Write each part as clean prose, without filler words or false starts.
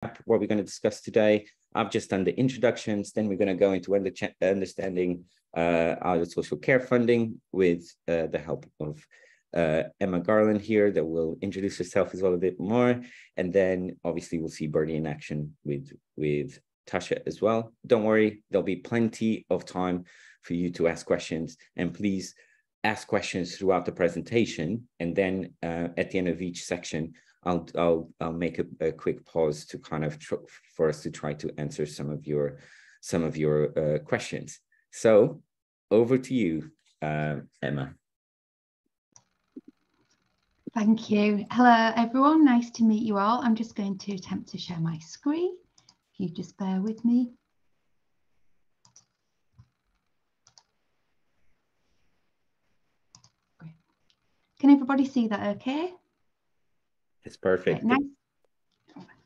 what we're going to discuss today. I've just done the introductions, then we're going to go into understanding our social care funding with the help of Emma Garland here, that will introduce herself as well a bit more. And then obviously we'll see Birdie in action with Tasha as well. Don't worry, there'll be plenty of time for you to ask questions, and please ask questions throughout the presentation. And then at the end of each section, I'll make a quick pause to kind of for us to try to answer some of your questions. So over to you, Emma. Thank you. Hello, everyone. Nice to meet you all. I'm just going to attempt to share my screen. If you just bear with me. Great. Can everybody see that okay? It's perfect. Nice.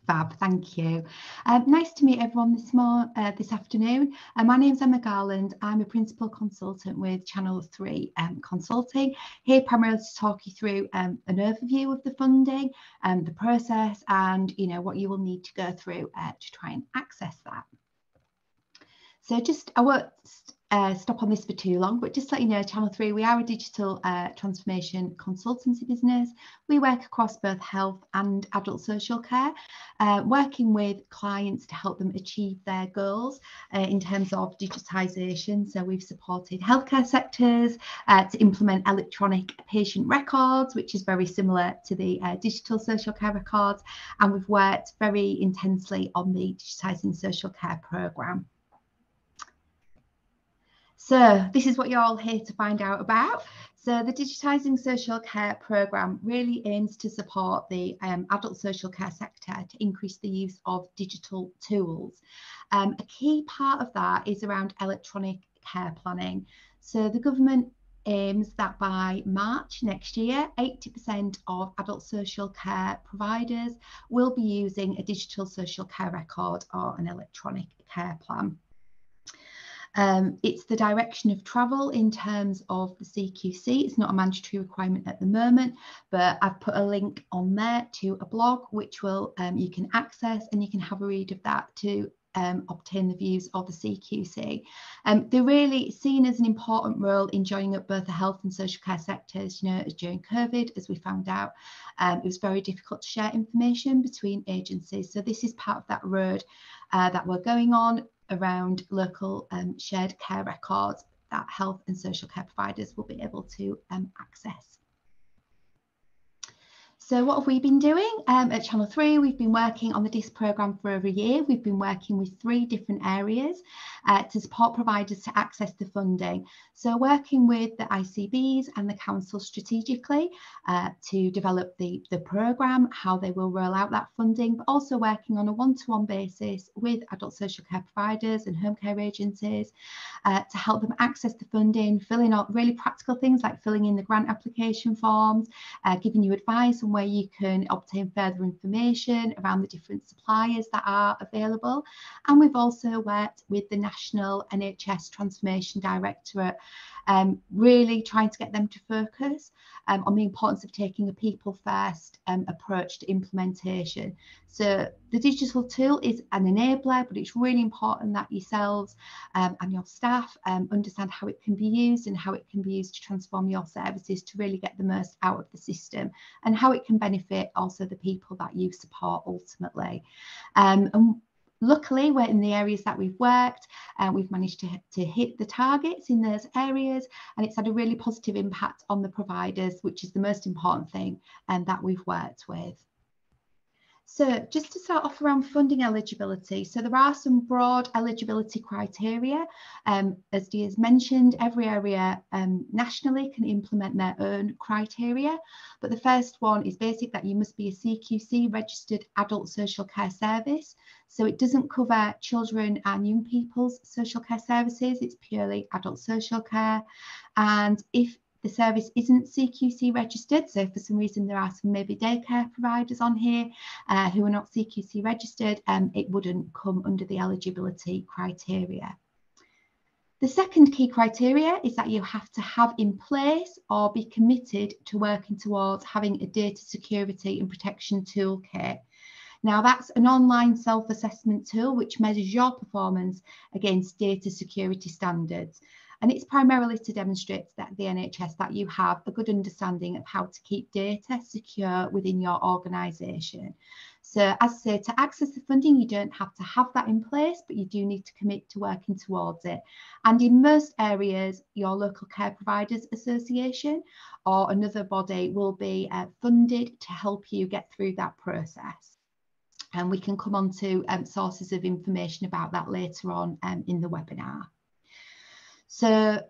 Fab, thank you. Nice to meet everyone this afternoon. My name's Emma Garland. I'm a principal consultant with Channel 3 Consulting, here primarily to talk you through an overview of the funding, the process, and what you will need to go through to try and access that. So I won't stop on this for too long, but just to let you know, Channel 3, we are a digital transformation consultancy business. We work across both health and adult social care, working with clients to help them achieve their goals in terms of digitisation. So we've supported healthcare sectors to implement electronic patient records, which is very similar to the digital social care records. And we've worked very intensely on the Digitising Social Care programme. So this is what you're all here to find out about. So the Digitising Social Care programme really aims to support the adult social care sector to increase the use of digital tools. A key part of that is around electronic care planning. So the government aims that by March next year, 80% of adult social care providers will be using a digital social care record or an electronic care plan. It's the direction of travel in terms of the CQC. It's not a mandatory requirement at the moment, but I've put a link on there to a blog which will you can access, and you can have a read of that to obtain the views of the CQC. They're really seen as an important role in joining up both the health and social care sectors. During COVID, as we found out, it was very difficult to share information between agencies. So this is part of that road that we're going on around local shared care records that health and social care providers will be able to access. So what have we been doing at Channel 3? We've been working on the DIS programme for over a year. We've been working with 3 different areas to support providers to access the funding. So working with the ICBs and the council strategically to develop the programme, how they will roll out that funding, but also working on a one-to-one basis with adult social care providers and home care agencies to help them access the funding, filling out really practical things like filling in the grant application forms, giving you advice on where you can obtain further information around the different suppliers that are available. And we've also worked with the National NHS Transformation Directorate, really trying to get them to focus on the importance of taking a people first approach to implementation. So the digital tool is an enabler, but it's really important that yourselves and your staff understand how it can be used and how it can be used to transform your services to really get the most out of the system, and how it can benefit also the people that you support ultimately. And luckily, we're in the areas that we've worked, we've managed to hit the targets in those areas, and it's had a really positive impact on the providers, which is the most important thing that we've worked with. So just to start off around funding eligibility, so there are some broad eligibility criteria. As Dee has mentioned, every area nationally can implement their own criteria, but the first one is basic, that you must be a CQC registered adult social care service. So it doesn't cover children and young people's social care services, it's purely adult social care. And if the service isn't CQC registered, so for some reason there are some maybe daycare providers on here who are not CQC registered, it wouldn't come under the eligibility criteria. The second key criteria is that you have to have in place or be committed to working towards having a data security and protection toolkit. Now, that's an online self-assessment tool which measures your performance against data security standards. And it's primarily to demonstrate that the NHS that you have a good understanding of how to keep data secure within your organisation. So as I say, to access the funding, you don't have to have that in place, but you do need to commit to working towards it. And in most areas, your local care providers association or another body will be funded to help you get through that process. And we can come on to sources of information about that later on in the webinar. So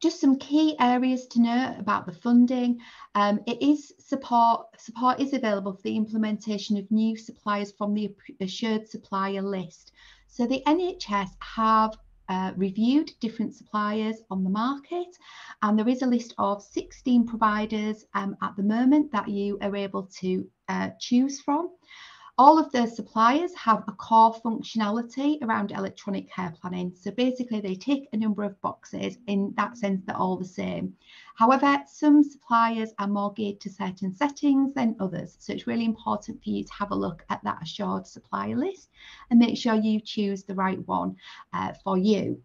just some key areas to know about the funding. Support is available for the implementation of new suppliers from the assured supplier list. So the NHS have reviewed different suppliers on the market, and there is a list of 16 providers at the moment that you are able to choose from. All of those suppliers have a core functionality around electronic care planning. So basically they tick a number of boxes. In that sense, they're all the same. However, some suppliers are more geared to certain settings than others. So it's really important for you to have a look at that assured supplier list and make sure you choose the right one for you.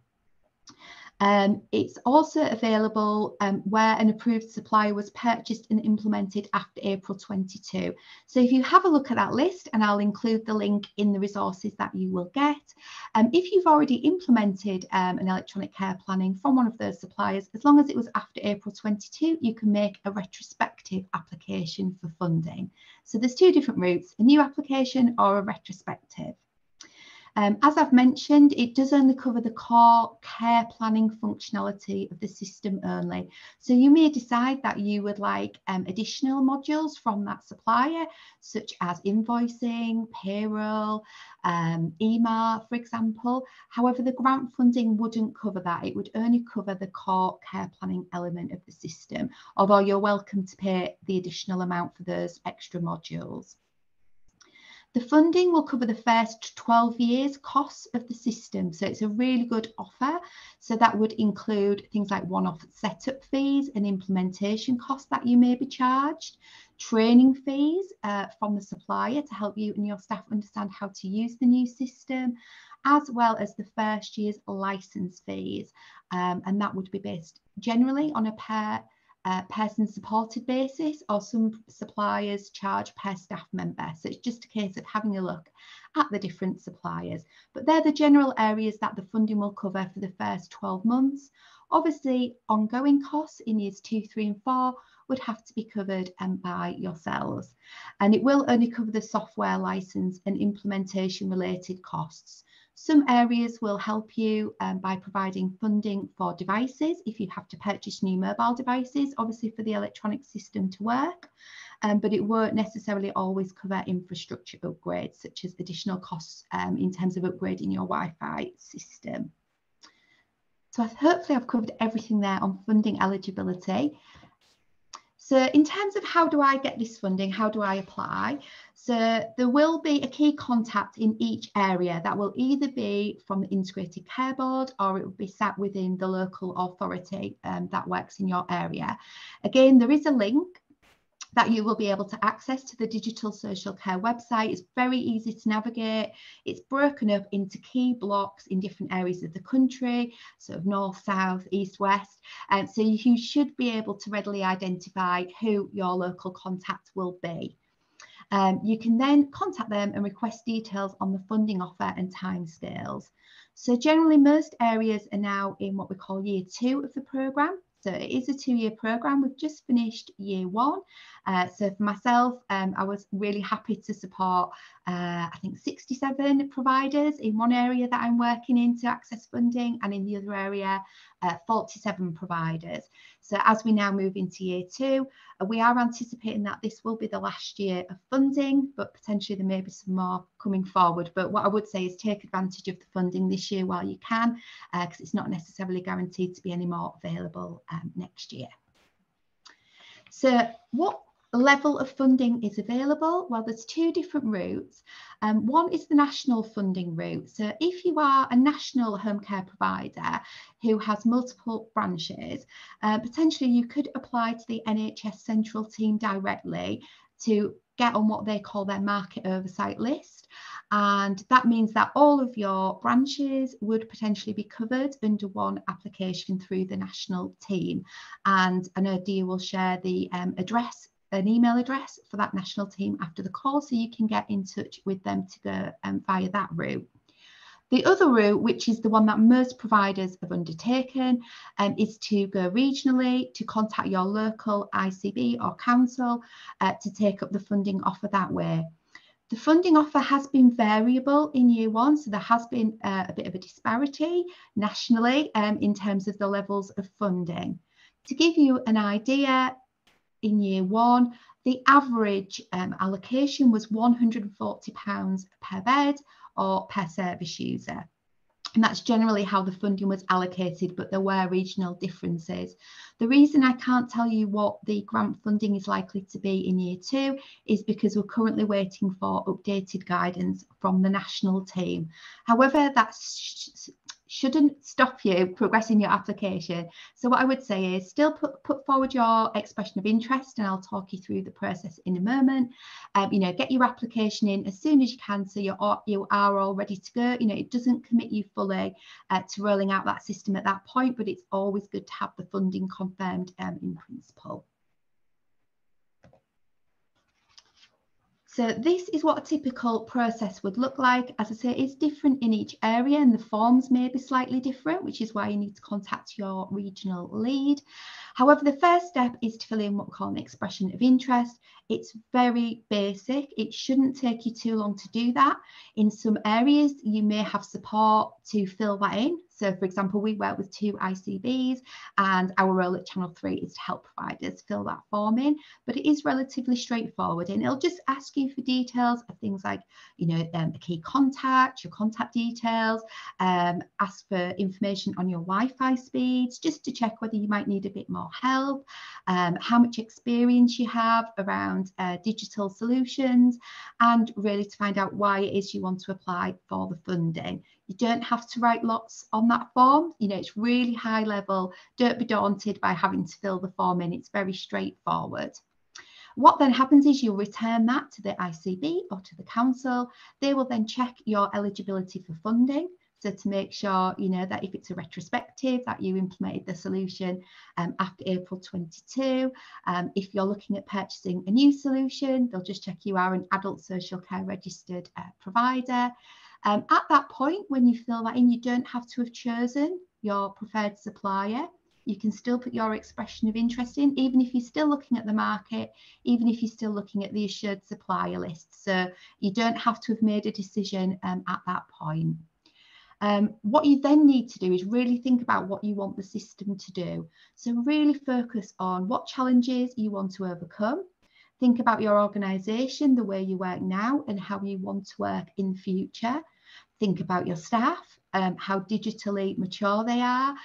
It's also available where an approved supplier was purchased and implemented after April 22. So if you have a look at that list, and I'll include the link in the resources that you will get. If you've already implemented an electronic care planning from one of those suppliers, as long as it was after April 22, you can make a retrospective application for funding. So there's two different routes, a new application or a retrospective. As I've mentioned, it does only cover the core care planning functionality of the system only. So you may decide that you would like additional modules from that supplier, such as invoicing, payroll, EMA, for example. However, the grant funding wouldn't cover that. It would only cover the core care planning element of the system, although you're welcome to pay the additional amount for those extra modules. The funding will cover the first 12 years costs of the system. So it's a really good offer. So that would include things like one-off setup fees and implementation costs that you may be charged, training fees from the supplier to help you and your staff understand how to use the new system, as well as the first year's license fees. And that would be based generally on a person supported basis, or some suppliers charge per staff member. So it's just a case of having a look at the different suppliers. But they're the general areas that the funding will cover for the first 12 months. Obviously, ongoing costs in years 2, 3 and 4 would have to be covered by yourselves. And it will only cover the software license and implementation related costs. Some areas will help you by providing funding for devices if you have to purchase new mobile devices, obviously for the electronic system to work, but it won't necessarily always cover infrastructure upgrades, such as additional costs in terms of upgrading your Wi-Fi system. So hopefully I've covered everything there on funding eligibility. So in terms of how do I get this funding, how do I apply? So there will be a key contact in each area that will either be from the Integrated Care Board or it will be sat within the local authority that works in your area. Again, there is a link that you will be able to access to the Digital Social Care website. It's very easy to navigate. It's broken up into key blocks in different areas of the country, sort of north, south, east, west. And so you should be able to readily identify who your local contact will be. You can then contact them and request details on the funding offer and timescales. So generally most areas are now in what we call year 2 of the programme. So it is a 2-year programme. We've just finished year 1. So for myself, I was really happy to support, I think 67 providers in one area that I'm working in to access funding, and in the other area, 47 providers. So as we now move into year 2, we are anticipating that this will be the last year of funding, but potentially there may be some more coming forward. But what I would say is take advantage of the funding this year while you can, because it's not necessarily guaranteed to be any more available next year. So what level of funding is available? Well, there's 2 different routes. One is the national funding route. So if you are a national home care provider who has multiple branches, potentially you could apply to the NHS central team directly to get on what they call their market oversight list. And that means that all of your branches would potentially be covered under one application through the national team. And I know Dia will share the address, an email address for that national team after the call, so you can get in touch with them to go via that route. The other route, which is the one that most providers have undertaken, is to go regionally, to contact your local ICB or council to take up the funding offer that way. The funding offer has been variable in year one, so there has been a bit of a disparity nationally in terms of the levels of funding. To give you an idea, in year one, the average allocation was £140 per bed or per service user. And that's generally how the funding was allocated, but there were regional differences. The reason I can't tell you what the grant funding is likely to be in year two is because we're currently waiting for updated guidance from the national team. However, that shouldn't stop you progressing your application. So what I would say is still put forward your expression of interest, and I'll talk you through the process in a moment. Get your application in as soon as you can, so you are all ready to go. It doesn't commit you fully to rolling out that system at that point, but it's always good to have the funding confirmed in principle. So this is what a typical process would look like. As I say, it's different in each area and the forms may be slightly different, which is why you need to contact your regional lead. However, the first step is to fill in what we call an expression of interest. It's very basic. It shouldn't take you too long to do that. In some areas, you may have support to fill that in. So, for example, we work with 2 ICBs, and our role at Channel 3 is to help providers fill that form in. But it is relatively straightforward, and it'll just ask you for details of things like, a key contact, your contact details, ask for information on your Wi-Fi speeds, just to check whether you might need a bit more help, how much experience you have around digital solutions, and really to find out why it is you want to apply for the funding. You don't have to write lots on that form. It's really high level. Don't be daunted by having to fill the form in. It's very straightforward. What then happens is you'll return that to the ICB or to the council. They will then check your eligibility for funding. So to make sure, that if it's a retrospective, that you implemented the solution after April 22. If you're looking at purchasing a new solution, they'll just check you are an adult social care registered provider. At that point, when you fill that in, you don't have to have chosen your preferred supplier. You can still put your expression of interest in, even if you're still looking at the market, even if you're still looking at the assured supplier list. So you don't have to have made a decision at that point. What you then need to do is really think about what you want the system to do. So really focus on what challenges you want to overcome. Think about your organisation, the way you work now, and how you want to work in the future. Think about your staff, how digitally mature they are,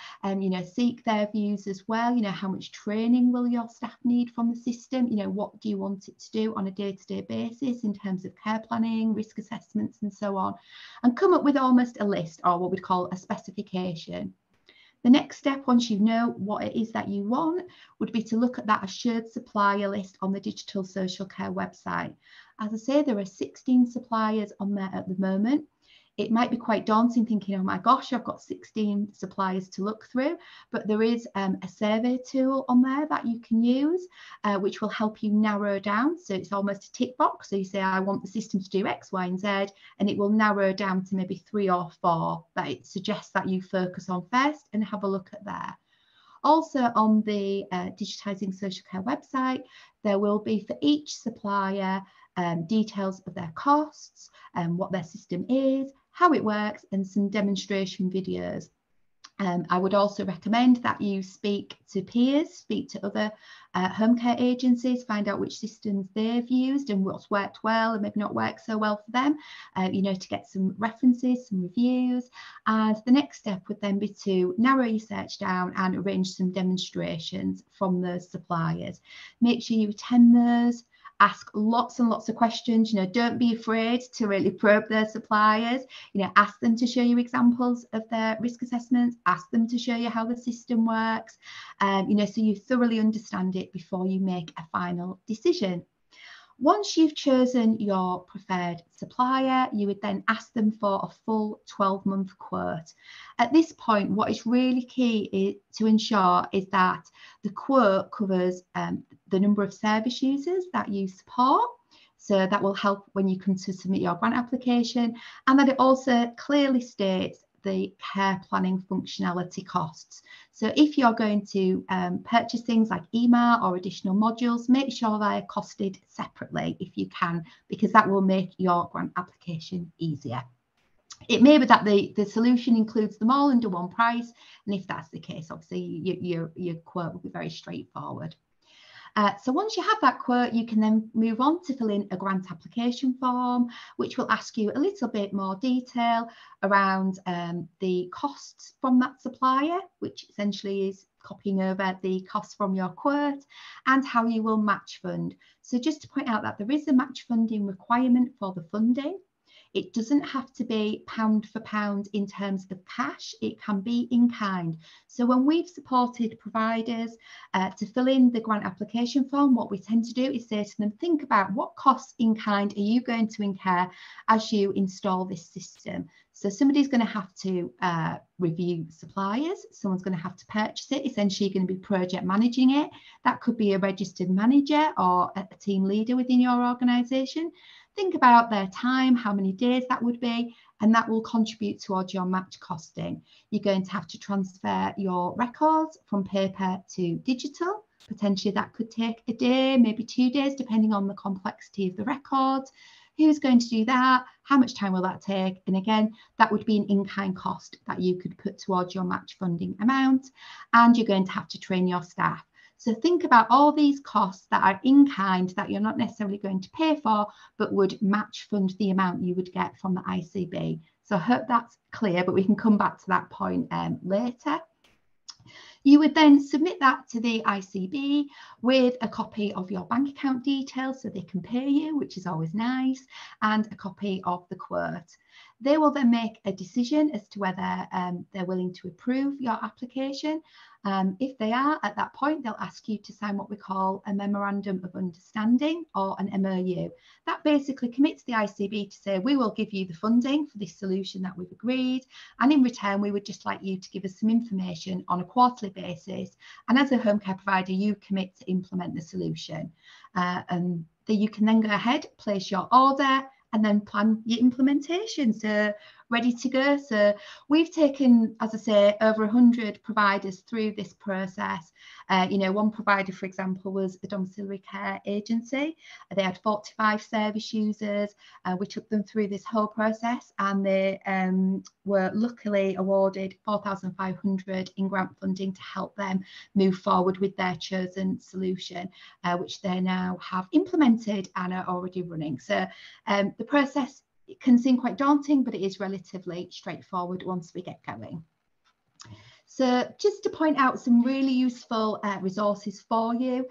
seek their views as well. How much training will your staff need from the system? What do you want it to do on a day-to-day basis in terms of care planning, risk assessments, and so on, and come up with almost a list, or what we'd call a specification. The next step, once you know what it is that you want, would be to look at that assured supplier list on the Digital Social Care website. As I say, there are 16 suppliers on there at the moment. It might be quite daunting thinking, oh my gosh, I've got 16 suppliers to look through, but there is a survey tool on there that you can use, which will help you narrow down. So it's almost a tick box. So you say, I want the system to do X, Y, and Z, and it will narrow down to maybe 3 or 4 that it suggests that you focus on first, and have a look at there. Also on the Digitising Social Care website, there will be for each supplier details of their costs, what their system is, how it works, and some demonstration videos. I would also recommend that you speak to peers, speak to other home care agencies, find out which systems they've used and what's worked well and maybe not worked so well for them, to get some references, some reviews. And the next step would then be to narrow your search down and arrange some demonstrations from those suppliers. Make sure you attend those. Ask lots and lots of questions. Don't be afraid to really probe their suppliers. Ask them to show you examples of their risk assessments. Ask them to show you how the system works. So you thoroughly understand it before you make a final decision. Once you've chosen your preferred supplier, you would then ask them for a full 12-month quote. At this point, what is really key to ensure is that the quote covers the number of service users that you support. So that will help when you come to submit your grant application, and that it also clearly states the care planning functionality costs. So if you're going to purchase things like email or additional modules, make sure they're costed separately if you can, because that will make your grant application easier. It may be that the solution includes them all under one price, and if that's the case, obviously your quote will be very straightforward. So once you have that quote, you can then move on to fill in a grant application form, which will ask you a little bit more detail around the costs from that supplier, which essentially is copying over the costs from your quote, and how you will match fund. So just to point out that there is a match funding requirement for the funding. It doesn't have to be pound for pound in terms of cash, it can be in kind. So when we've supported providers to fill in the grant application form, what we tend to do is say to them, think about what costs in kind are you going to incur as you install this system. So somebody's going to have to review suppliers, someone's going to have to purchase it, essentially you're going to be project managing it. That could be a registered manager or a team leader within your organisation. Think about their time, how many days that would be, and that will contribute towards your match costing. You're going to have to transfer your records from paper to digital. Potentially that could take a day, maybe 2 days, depending on the complexity of the records. Who's going to do that? How much time will that take? And again, that would be an in-kind cost that you could put towards your match funding amount, and you're going to have to train your staff. So think about all these costs that are in kind that you're not necessarily going to pay for, but would match fund the amount you would get from the ICB. So I hope that's clear, but we can come back to that point later. You would then submit that to the ICB with a copy of your bank account details so they can pay you, which is always nice, and a copy of the quote. They will then make a decision as to whether they're willing to approve your application. If they are, at that point, they'll ask you to sign what we call a Memorandum of Understanding, or an MOU. That basically commits the ICB to say, we will give you the funding for this solution that we've agreed, and in return, we would just like you to give us some information on a quarterly basis. And as a home care provider, you commit to implement the solution. And you can then go ahead, place your order, and then plan your implementation. So ready to go. So we've taken, as I say, over 100 providers through this process. One provider, for example, was a domiciliary care agency. They had 45 service users. We took them through this whole process, and they were luckily awarded $4,500 in grant funding to help them move forward with their chosen solution, which they now have implemented and are already running. So the process, it can seem quite daunting, but it is relatively straightforward once we get going. So just to point out some really useful resources for you.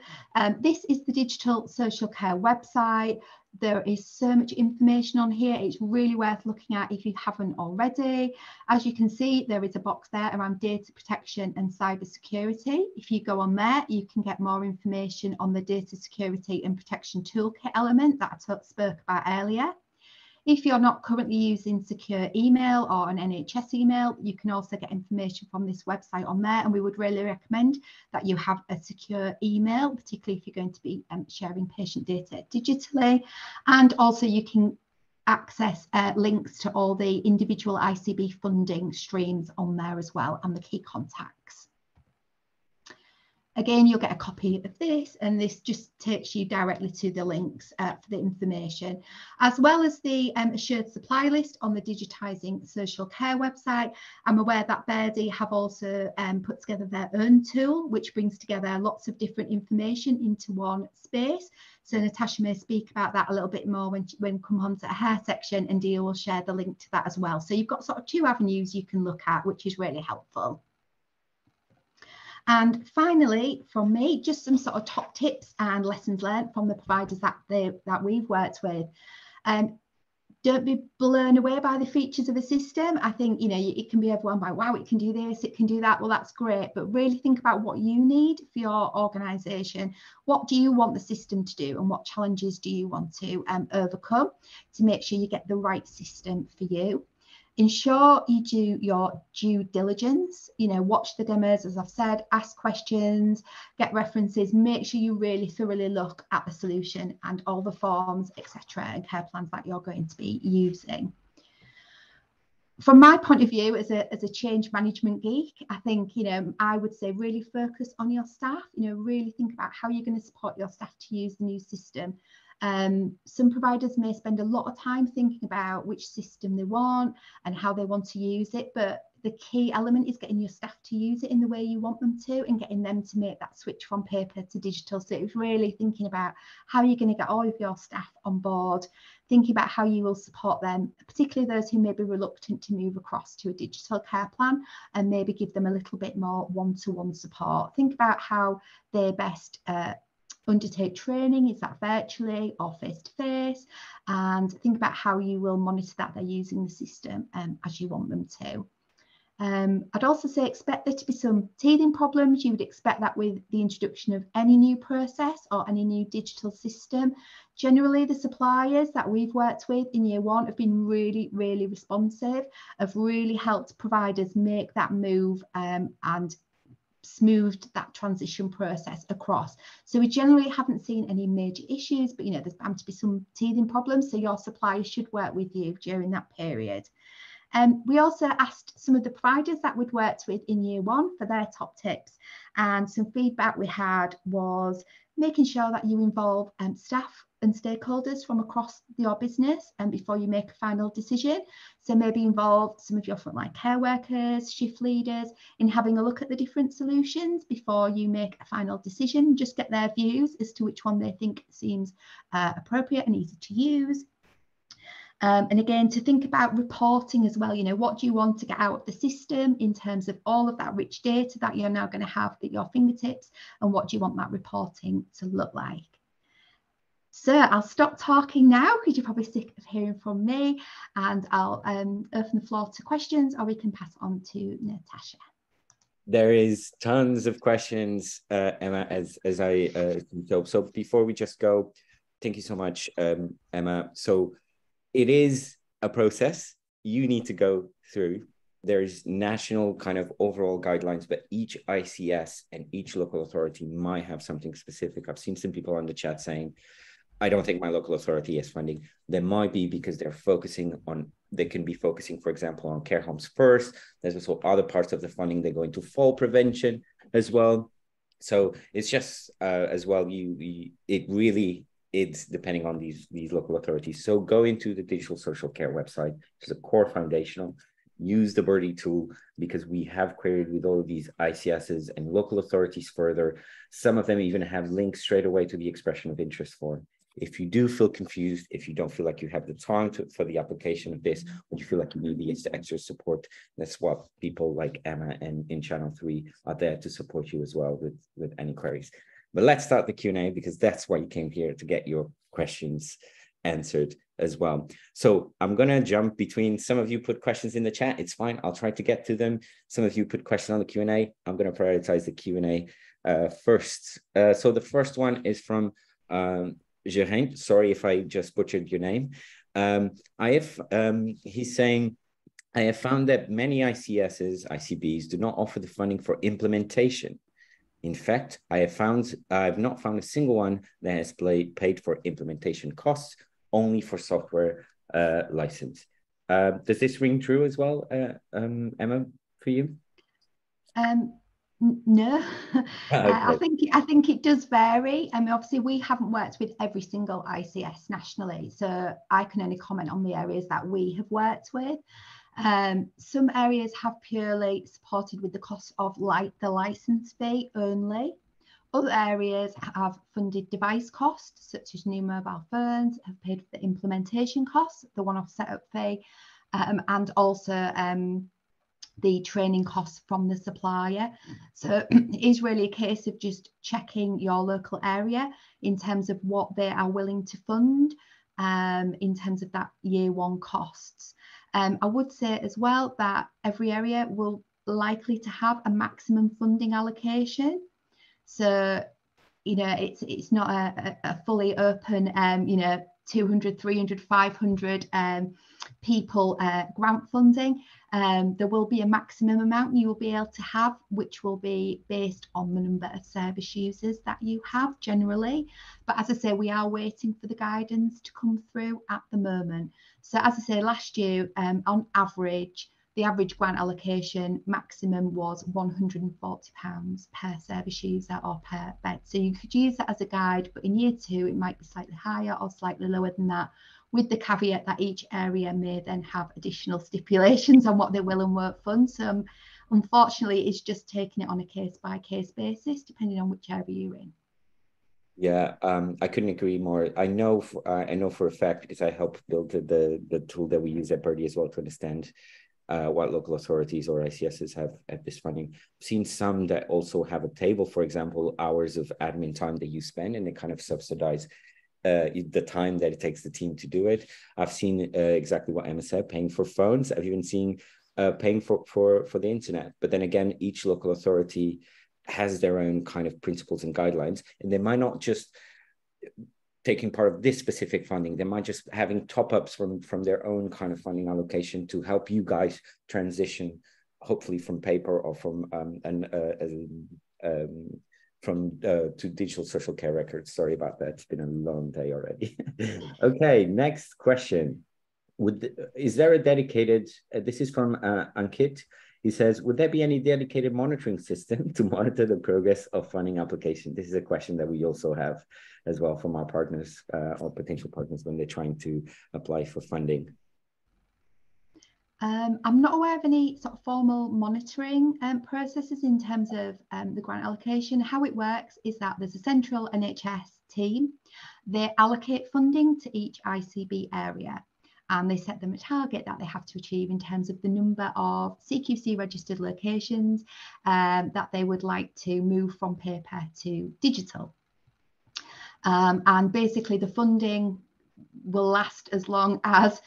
This is the Digital Social Care website. There is so much information on here. It's really worth looking at if you haven't already. As you can see, there is a box there around data protection and cyber security. If you go on there, you can get more information on the data security and protection toolkit element that I spoke about earlier. If you're not currently using secure email or an NHS email, you can also get information from this website on there, and we would really recommend that you have a secure email, particularly if you're going to be sharing patient data digitally. And also you can access links to all the individual ICB funding streams on there as well, and the key contacts. Again, you'll get a copy of this, and this just takes you directly to the links for the information, as well as the assured supply list on the Digitising Social Care website. I'm aware that Birdie have also put together their own tool, which brings together lots of different information into one space. So Natasha may speak about that a little bit more when we come on to her section, and Dia will share the link to that as well. So you've got sort of two avenues you can look at, which is really helpful. And finally, from me, just some sort of top tips and lessons learned from the providers that we've worked with. don't be blown away by the features of the system. I think, you know, it can be overwhelmed by, wow, it can do this, it can do that. Well, that's great. But really think about what you need for your organisation. What do you want the system to do, and what challenges do you want to overcome to make sure you get the right system for you? Ensure you do your due diligence, you know, watch the demos, as I've said, ask questions, get references, make sure you really thoroughly look at the solution and all the forms, etc., and care plans that you're going to be using. From my point of view, as a change management geek, I think, you know, I would say really focus on your staff, you know, really think about how you're going to support your staff to use the new system. Some providers may spend a lot of time thinking about which system they want and how they want to use it, but the key element is getting your staff to use it in the way you want them to, and getting them to make that switch from paper to digital. So it's really thinking about how you're going to get all of your staff on board, thinking about how you will support them, particularly those who may be reluctant to move across to a digital care plan, and maybe give them a little bit more one-to-one support. Think about how they best undertake training. Is that virtually or face-to-face? And think about how you will monitor that they're using the system as you want them to. I'd also say expect there to be some teething problems. You would expect that with the introduction of any new process or any new digital system. Generally, the suppliers that we've worked with in year one have been really, really responsive, have really helped providers make that move and smoothed that transition process across. So we generally haven't seen any major issues, but, you know, there's bound to be some teething problems. So your suppliers should work with you during that period. We also asked some of the providers that we'd worked with in year one for their top tips, and some feedback we had was making sure that you involve staff and stakeholders from across your business and before you make a final decision. So maybe involve some of your frontline care workers, shift leaders in having a look at the different solutions before you make a final decision. Just get their views as to which one they think seems appropriate and easy to use. And again, to think about reporting as well, you know, what do you want to get out of the system in terms of all of that rich data that you're now going to have at your fingertips, and what do you want that reporting to look like? So I'll stop talking now because you're probably sick of hearing from me, and I'll open the floor to questions, or we can pass on to Natasha. There is tons of questions, Emma, as I so before we just go, thank you so much, Emma. So it is a process you need to go through. There's national kind of overall guidelines, but each ICS and each local authority might have something specific. I've seen some people on the chat saying, I don't think my local authority has funding. There might be because they're focusing on, they can be focusing, for example, on care homes first. There's also other parts of the funding they go into fall prevention as well. So it's just as well, it really, it's depending on these local authorities. So go into the digital social care website, which is a core foundational. Use the Birdie tool, because we have queried with all of these ICSs and local authorities further. Some of them even have links straight away to the expression of interest form. If you do feel confused, if you don't feel like you have the time for the application of this, or you feel like you need the extra support, that's what people like Emma and in Channel 3 are there to support you as well with any queries. But let's start the Q&A, because that's why you came here, to get your questions answered as well. So I'm going to jump between, some of you put questions in the chat. It's fine. I'll try to get to them. Some of you put questions on the Q&A. I'm going to prioritize the Q&A first. So the first one is from Geraint. Sorry if I just butchered your name. He's saying, I have found that many ICSs, ICBs do not offer the funding for implementation. In fact, I have not found a single one that has paid for implementation costs, only for software license. Does this ring true as well, Emma, for you? No. Okay. I think it does vary. I mean, obviously we haven't worked with every single ICS nationally, so I can only comment on the areas that we have worked with. Some areas have purely supported with the cost of the license fee only. Other areas have funded device costs, such as new mobile phones, have paid for the implementation costs, the one-off setup fee, and also the training costs from the supplier. So it is really a case of just checking your local area in terms of what they are willing to fund. in terms of that year one costs. I would say as well that every area will likely to have a maximum funding allocation. So, you know, it's not a fully open, you know, 200, 300, 500 people grant funding. There will be a maximum amount you will be able to have, which will be based on the number of service users that you have generally. But as I say, we are waiting for the guidance to come through at the moment. So as I say, last year, on average, the average grant allocation maximum was £140 per service user or per bed. So you could use that as a guide, but in year two, it might be slightly higher or slightly lower than that, with the caveat that each area may then have additional stipulations on what they will and won't fund. So unfortunately, it's just taking it on a case-by-case basis, depending on which area you're in. Yeah, I couldn't agree more. I know for a fact, because I helped build the tool that we use at Birdie as well, to understand what local authorities or ICSs have at this funding. I've seen some that also have a table, for example, hours of admin time that you spend, and they kind of subsidize the time that it takes the team to do it. I've seen exactly what Emma said, paying for phones. I've even seen paying for the internet. But then again, each local authority has their own kind of principles and guidelines, and they might not just taking part of this specific funding. They might just having top-ups from their own kind of funding allocation to help you guys transition, hopefully from paper or from to digital social care records. Sorry about that. It's been a long day already. Okay, next question. Is there a dedicated, this is from Ankit. He says, would there be any dedicated monitoring system to monitor the progress of funding application? This is a question that we also have as well from our partners or potential partners when they're trying to apply for funding. I'm not aware of any sort of formal monitoring processes in terms of the grant allocation. How it works is that there's a central NHS team. They allocate funding to each ICB area, and they set them a target that they have to achieve in terms of the number of CQC registered locations that they would like to move from paper to digital. And basically the funding will last as long as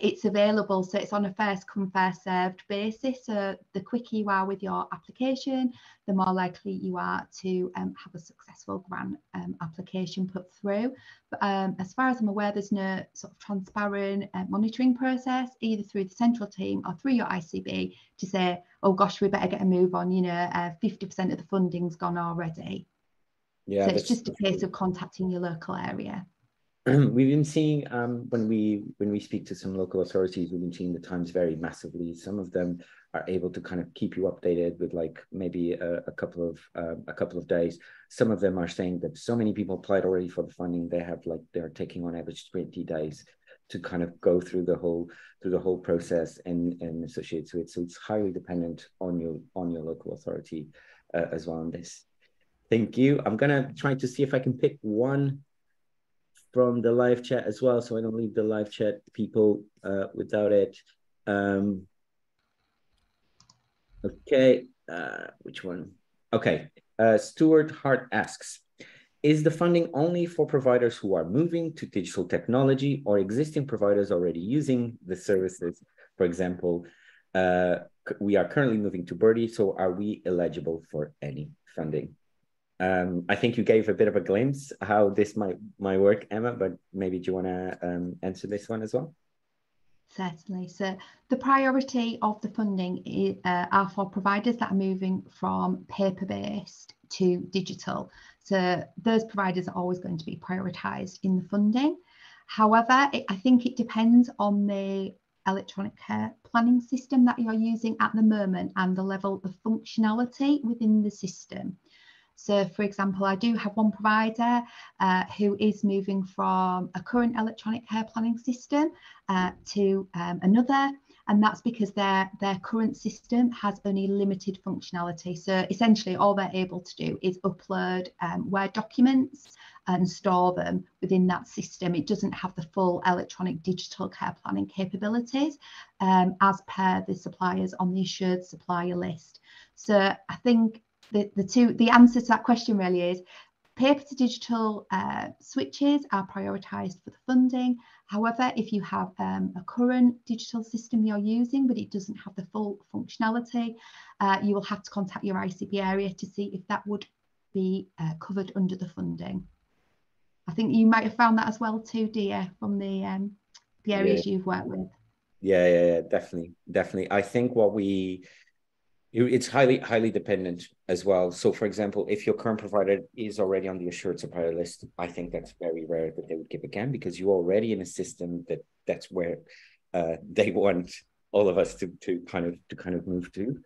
it's available. So it's on a first come, first served basis. So the quicker you are with your application, the more likely you are to have a successful grant application put through. But as far as I'm aware, there's no sort of transparent monitoring process, either through the central team or through your ICB, to say, oh gosh, we better get a move on, you know, 50% of the funding's gone already. Yeah, so it's just a case of contacting your local area. We've been seeing when we speak to some local authorities, we've been seeing the times vary massively. Some of them are able to kind of keep you updated with like maybe a couple of days. Some of them are saying that so many people applied already for the funding, they're taking on average 20 days to kind of go through the whole process and associate to it. So it's highly dependent on your local authority as well on this. Thank you. I'm gonna try to see if I can pick one from the live chat as well, so I don't leave the live chat people without it. Okay, which one? Okay, Stuart Hart asks, is the funding only for providers who are moving to digital technology or existing providers already using the services? For example, we are currently moving to Birdie, so are we eligible for any funding? I think you gave a bit of a glimpse how this might work, Emma, but maybe do you want to answer this one as well? Certainly. So the priority of the funding are for providers that are moving from paper-based to digital. So those providers are always going to be prioritised in the funding. However, I think it depends on the electronic care planning system that you're using at the moment and the level of functionality within the system. So, for example, I do have one provider who is moving from a current electronic care planning system to another, and that's because their current system has only limited functionality. So essentially all they're able to do is upload Word documents and store them within that system. It doesn't have the full electronic digital care planning capabilities as per the suppliers on the assured supplier list. So I think the answer to that question really is Paper to digital switches are prioritised for the funding. However, if you have a current digital system you're using, but it doesn't have the full functionality, you will have to contact your ICB area to see if that would be covered under the funding. I think you might have found that as well too, Dia, from the areas you've worked with. Yeah, definitely. I think it's highly dependent as well. So for example, if your current provider is already on the assured supplier list, I think that's very rare that they would give a GAM, because you're already in a system that's where they want all of us to kind of move to.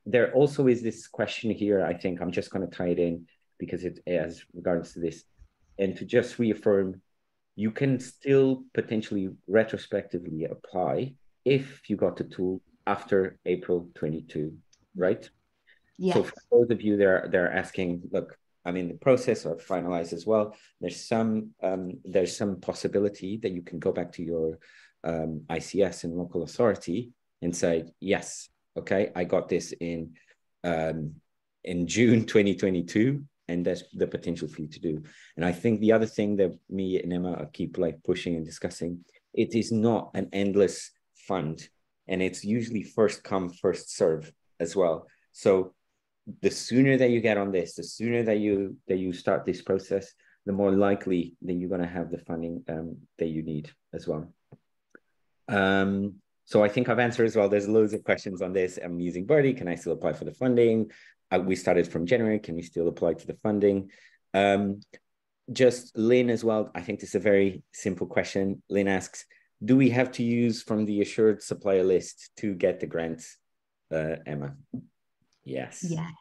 There also is this question here. I think I'm just going to tie it in because it as regards to this, and to just reaffirm, you can still potentially retrospectively apply if you got the tool after April 22, right? Yes. So for those of you they're asking, look, I'm in the process of finalized as well. There's some possibility that you can go back to your ICS and local authority and say, yes, okay, I got this in June 2022, and that's the potential for you to do. And I think the other thing that me and Emma keep like pushing and discussing, it is not an endless fund. And it's usually first come, first serve as well. So the sooner that you get on this, the sooner that you start this process, the more likely that you're going to have the funding that you need as well. So I think I've answered as well. There's loads of questions on this. I'm using Birdie. Can I still apply for the funding? We started from January. Can we still apply to the funding? Just Lynn as well. I think this is a very simple question. Lynn asks, do we have to use from the assured supplier list to get the grants, Emma? Yes. Yes.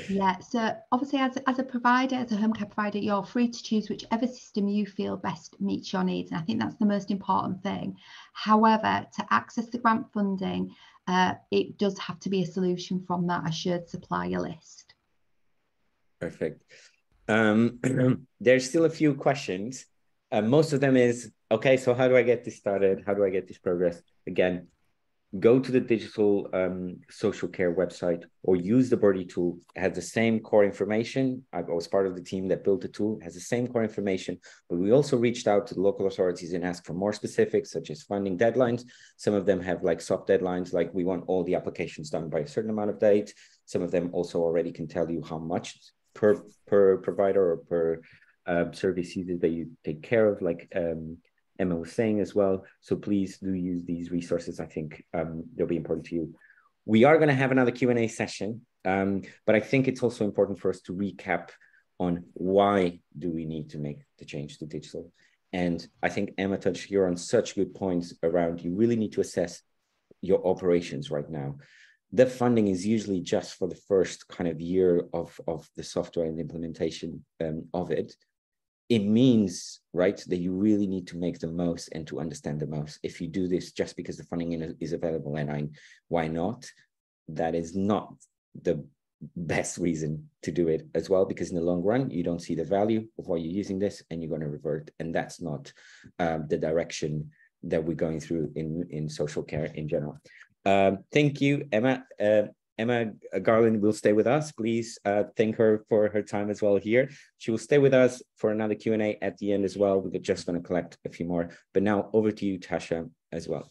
Yeah. So obviously, as a provider, as a home care provider, you're free to choose whichever system you feel best meets your needs. And I think that's the most important thing. However, to access the grant funding, it does have to be a solution from that assured supplier list. Perfect. There's still a few questions. Most of them is, okay, so how do I get this started? How do I get this progress? Again, go to the digital social care website or use the Birdie tool. It has the same core information. I was part of the team that built the tool. It has the same core information, but we also reached out to the local authorities and asked for more specifics, such as funding deadlines. Some of them have like soft deadlines, like we want all the applications done by a certain amount of dates. Some of them also already can tell you how much per provider or per service user that you take care of, like Emma was saying as well. So please do use these resources. I think they'll be important to you. We are going to have another Q&A session, but I think it's also important for us to recap on why do we need to make the change to digital. And I think Emma touched here on such good points around you really need to assess your operations right now. The funding is usually just for the first kind of year of the software and the implementation of it. It means, right, that you really need to make the most and to understand the most. If you do this just because the funding is available and why not? That is not the best reason to do it as well, because in the long run, you don't see the value of why you're using this and you're going to revert. And that's not the direction that we're going through in social care in general. Thank you, Emma. Emma Garland will stay with us. Please thank her for her time as well here. She will stay with us for another Q&A at the end as well. We're just going to collect a few more. But now over to you, Tasha, as well.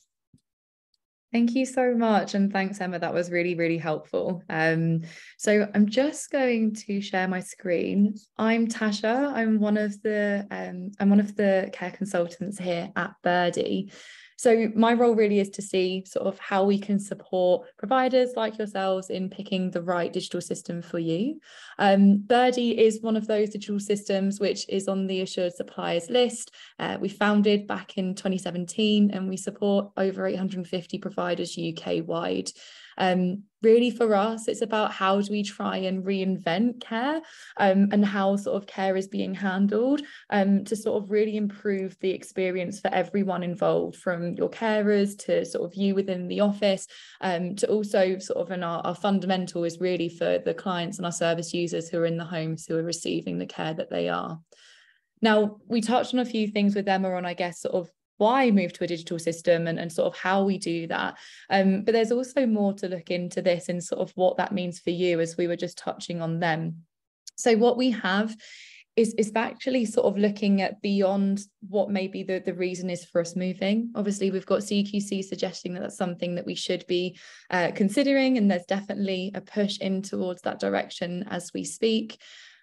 Thank you so much. And thanks, Emma. That was really, really helpful. So I'm just going to share my screen. I'm Tasha. I'm one of the care consultants here at Birdie. So my role really is to see sort of how we can support providers like yourselves in picking the right digital system for you. Birdie is one of those digital systems which is on the assured suppliers list. We founded back in 2017 and we support over 850 providers UK-wide. Really for us, it's about how do we try and reinvent care and how sort of care is being handled to sort of really improve the experience for everyone involved, from your carers to sort of you within the office, to also sort of in our fundamental is really for the clients and our service users who are in the homes who are receiving the care that they are. Now, we touched on a few things with Emma on, I guess, sort of why move to a digital system and sort of how we do that. But there's also more to look into this and sort of what that means for you, as we were just touching on them. So what we have is actually sort of looking at beyond what maybe the reason is for us moving. Obviously, we've got CQC suggesting that that's something that we should be considering, and there's definitely a push in towards that direction as we speak.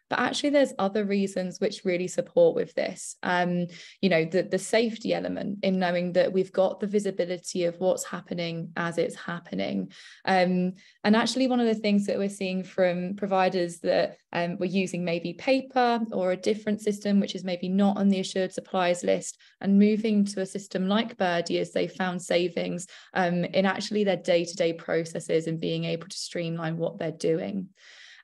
But actually, there's other reasons which really support with this. You know, the safety element in knowing that we've got the visibility of what's happening as it's happening. And actually, one of the things that we're seeing from providers that we're using maybe paper or a different system, which is maybe not on the assured suppliers list, and moving to a system like Birdie as they found savings in actually their day-to-day processes and being able to streamline what they're doing.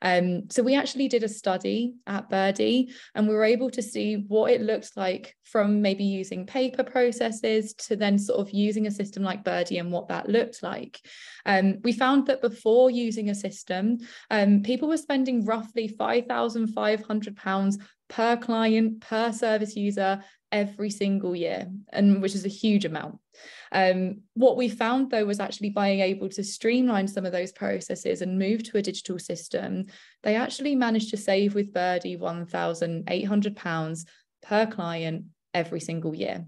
So we actually did a study at Birdie, and we were able to see what it looks like from maybe using paper processes to then sort of using a system like Birdie and what that looked like. We found that before using a system, people were spending roughly £5,500 per client, per service user every single year, and which is a huge amount. What we found though was actually being able to streamline some of those processes and move to a digital system, they actually managed to save with Birdie £1,800 per client every single year.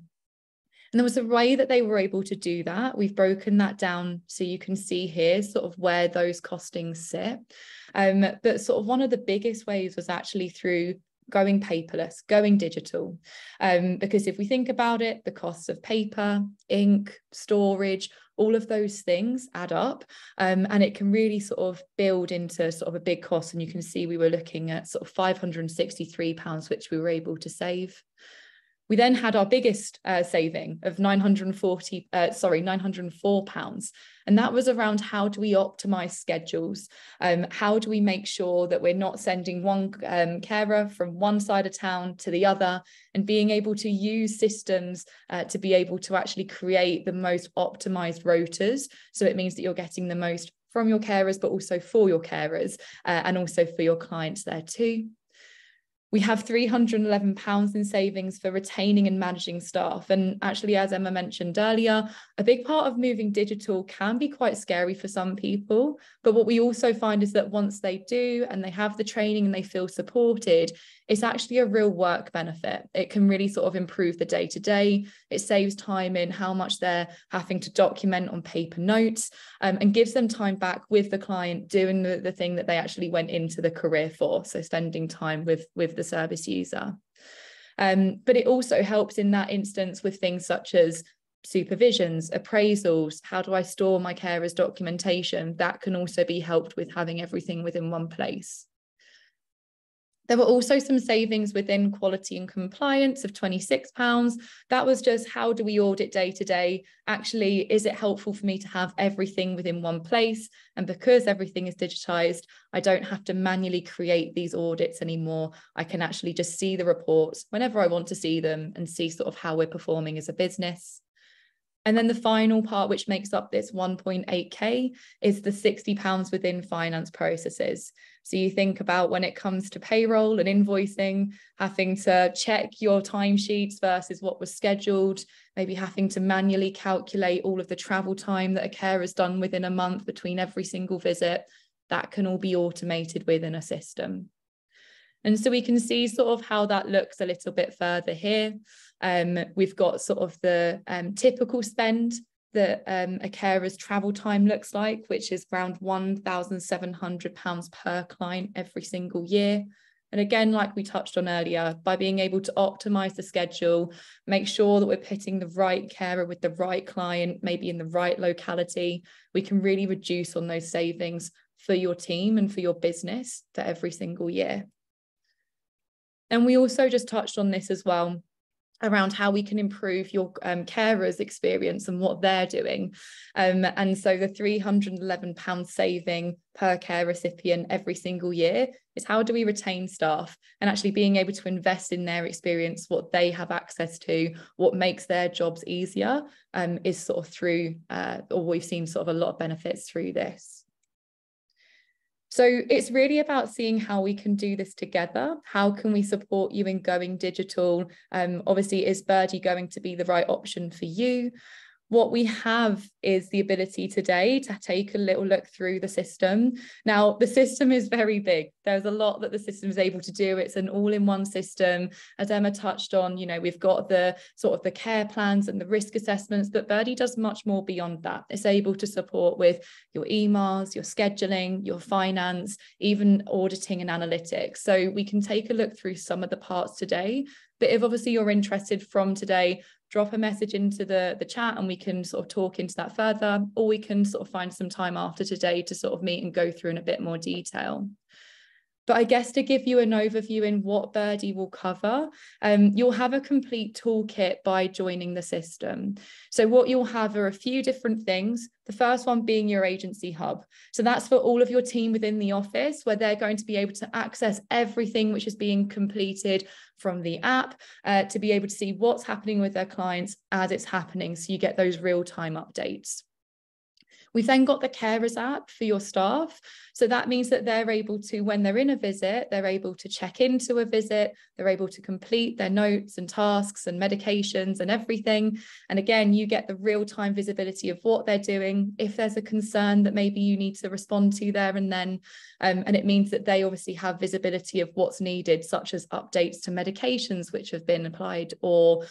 And there was a way that they were able to do that. We've broken that down so you can see here sort of where those costings sit. But sort of one of the biggest ways was actually through going paperless, going digital. Because if we think about it, the costs of paper, ink, storage, all of those things add up, and it can really sort of build into sort of a big cost. And you can see we were looking at sort of £563, which we were able to save. We then had our biggest saving of £904. And that was around how do we optimize schedules? How do we make sure that we're not sending one carer from one side of town to the other, and being able to use systems to be able to actually create the most optimized rotas. So it means that you're getting the most from your carers, but also for your carers and also for your clients there too. We have £311 in savings for retaining and managing staff. And actually, as Emma mentioned earlier, a big part of moving digital can be quite scary for some people. But what we also find is that once they do and they have the training and they feel supported, it's actually a real work benefit. It can really sort of improve the day-to-day. It saves time in how much they're having to document on paper notes, and gives them time back with the client doing the thing that they actually went into the career for. So spending time with the service user. But it also helps in that instance with things such as supervisions, appraisals, how do I store my carers' documentation? That can also be helped with having everything within one place. There were also some savings within quality and compliance of £26. That was just how do we audit day to day? Actually, is it helpful for me to have everything within one place? And because everything is digitized, I don't have to manually create these audits anymore. I can actually just see the reports whenever I want to see them and see sort of how we're performing as a business. And then the final part, which makes up this 1.8K, is the £60 within finance processes. So you think about when it comes to payroll and invoicing, having to check your timesheets versus what was scheduled, maybe having to manually calculate all of the travel time that a carer has done within a month between every single visit. That can all be automated within a system. And so we can see sort of how that looks a little bit further here. We've got sort of the typical spend that a carer's travel time looks like, which is around £1,700 per client every single year. And again, like we touched on earlier, by being able to optimize the schedule, make sure that we're pitting the right carer with the right client, maybe in the right locality, we can really reduce on those savings for your team and for your business for every single year. And we also just touched on this as well, around how we can improve your carers' experience and what they're doing. And so the £311 saving per care recipient every single year is how do we retain staff, and actually being able to invest in their experience, what they have access to, what makes their jobs easier, is sort of through, or we've seen sort of a lot of benefits through this. So it's really about seeing how we can do this together. How can we support you in going digital? Obviously, is Birdie going to be the right option for you? What we have is the ability today to take a little look through the system. Now, the system is very big. There's a lot that the system is able to do. It's an all-in-one system. As Emma touched on, you know, we've got the sort of the care plans and the risk assessments, but Birdie does much more beyond that. It's able to support with your emails, your scheduling, your finance, even auditing and analytics. So we can take a look through some of the parts today. But if obviously you're interested from today, drop a message into the chat and we can sort of talk into that further, or we can sort of find some time after today to sort of meet and go through in a bit more detail. But I guess to give you an overview in what Birdie will cover, you'll have a complete toolkit by joining the system. So what you'll have are a few different things. The first one being your agency hub. So that's for all of your team within the office, where they're going to be able to access everything which is being completed from the app, to be able to see what's happening with their clients as it's happening. So you get those real-time updates. We've then got the carers app for your staff. So that means that they're able to, when they're in a visit, they're able to check into a visit, they're able to complete their notes and tasks and medications and everything. And again, you get the real-time visibility of what they're doing. If there's a concern that maybe you need to respond to there and then, and it means that they obviously have visibility of what's needed, such as updates to medications which have been applied, or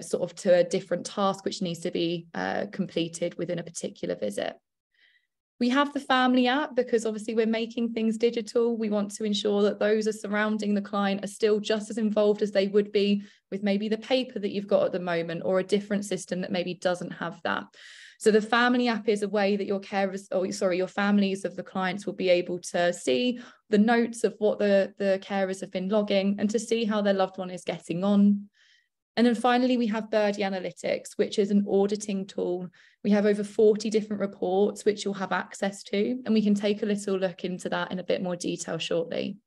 sort of to a different task which needs to be completed within a particular visit. We have the family app because obviously we're making things digital. We want to ensure that those are surrounding the client are still just as involved as they would be with maybe the paper that you've got at the moment, or a different system that maybe doesn't have that. So the family app is a way that your carers, your families of the clients will be able to see the notes of what the carers have been logging and to see how their loved one is getting on. And then finally, we have Birdie Analytics, which is an auditing tool. We have over 40 different reports which you'll have access to, and we can take a little look into that in a bit more detail shortly.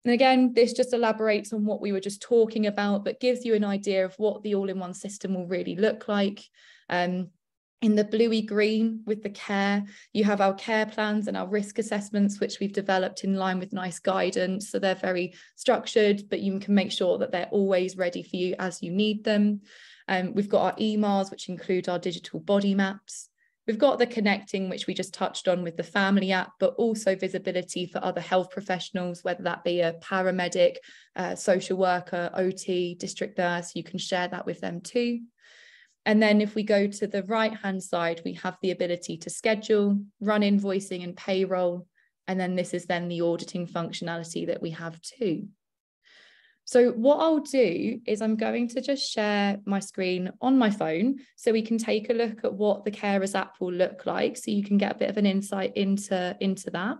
And again, this just elaborates on what we were just talking about, but gives you an idea of what the all-in-one system will really look like. In the bluey green with the care, you have our care plans and our risk assessments, which we've developed in line with NICE guidance. So they're very structured, but you can make sure that they're always ready for you as you need them. We've got our EMARs, which include our digital body maps. We've got the connecting, which we just touched on with the family app, but also visibility for other health professionals, whether that be a paramedic, social worker, OT, district nurse. You can share that with them too. And then if we go to the right-hand side, we have the ability to schedule, run invoicing and payroll. And then this is then the auditing functionality that we have too. So what I'll do is I'm going to just share my screen on my phone so we can take a look at what the Carers app will look like, so you can get a bit of an insight into that.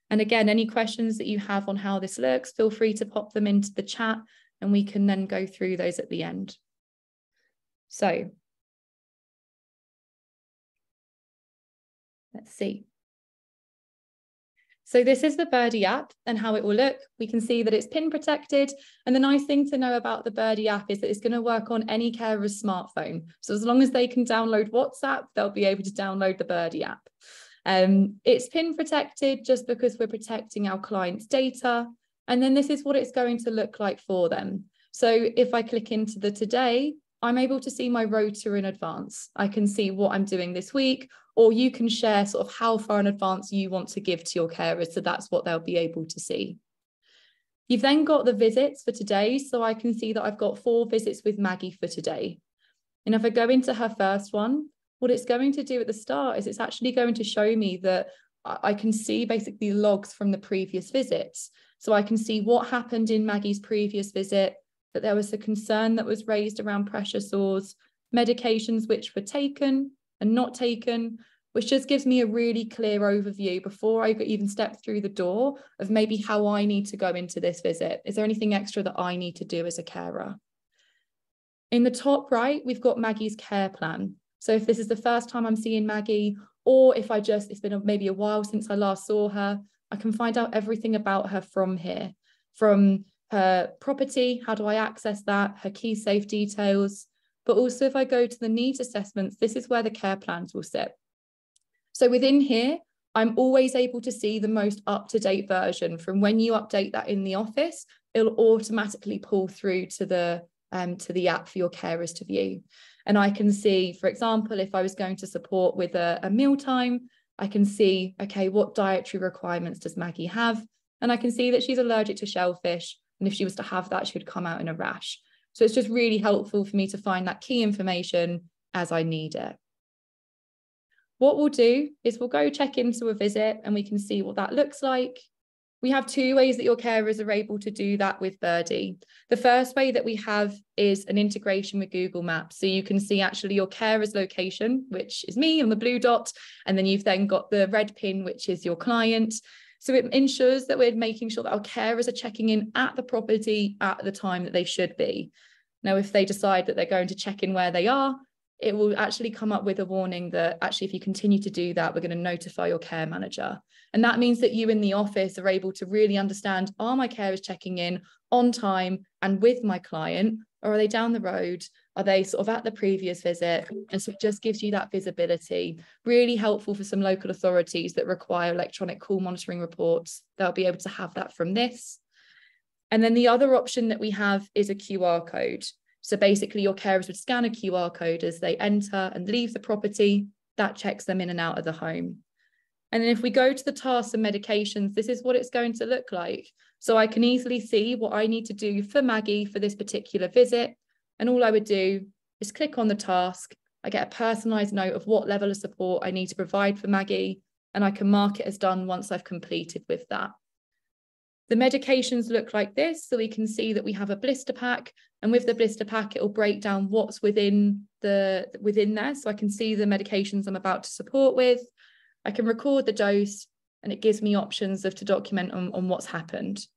And again, any questions that you have on how this looks, feel free to pop them into the chat and we can then go through those at the end. So let's see. So this is the Birdie app and how it will look. We can see that it's pin protected. And the nice thing to know about the Birdie app is that it's going to work on any carer's smartphone. So as long as they can download WhatsApp, they'll be able to download the Birdie app. It's pin protected just because we're protecting our clients' data. And then this is what it's going to look like for them. So if I click into the today, I'm able to see my rota in advance. I can see what I'm doing this week, or you can share sort of how far in advance you want to give to your carers. So that's what they'll be able to see. You've then got the visits for today. So I can see that I've got 4 visits with Maggie for today. And if I go into her first one, what it's going to do at the start is it's actually going to show me that I can see basically logs from the previous visits. So I can see what happened in Maggie's previous visit, that there was a concern that was raised around pressure sores, medications which were taken and not taken, which just gives me a really clear overview before I even step through the door of maybe how I need to go into this visit. Is there anything extra that I need to do as a carer? In the top right, we've got Maggie's care plan. So if this is the first time I'm seeing Maggie, or if it's been maybe a while since I last saw her, I can find out everything about her from here, from her property, how do I access that, her key safe details. But also if I go to the needs assessments, this is where the care plans will sit. So within here, I'm always able to see the most up-to-date version. From when you update that in the office, it'll automatically pull through to the app for your carers to view. And I can see, for example, if I was going to support with a mealtime, I can see, okay, what dietary requirements does Maggie have? And I can see that she's allergic to shellfish. And if she was to have that, she would come out in a rash. So it's just really helpful for me to find that key information as I need it. What we'll do is we'll go check into a visit and we can see what that looks like. We have two ways that your carers are able to do that with Birdie. The first way that we have is an integration with Google Maps. So you can see actually your carer's location, which is me on the blue dot, and then you've then got the red pin, which is your client. So it ensures that we're making sure that our carers are checking in at the property at the time that they should be. Now, if they decide that they're going to check in where they are, it will actually come up with a warning that actually, if you continue to do that, we're going to notify your care manager. And that means that you in the office are able to really understand, are my carers checking in on time and with my client, or are they down the road? Are they sort of at the previous visit? And so it just gives you that visibility. Really helpful for some local authorities that require electronic call monitoring reports. They'll be able to have that from this. And then the other option that we have is a QR code. So basically your carers would scan a QR code as they enter and leave the property. That checks them in and out of the home. And then if we go to the tasks and medications, this is what it's going to look like. So I can easily see what I need to do for Maggie for this particular visit. And all I would do is click on the task. I get a personalised note of what level of support I need to provide for Maggie, and I can mark it as done once I've completed with that. The medications look like this. So we can see that we have a blister pack, and with the blister pack, it will break down what's within there. So I can see the medications I'm about to support with. I can record the dose, and it gives me options to document on what's happened.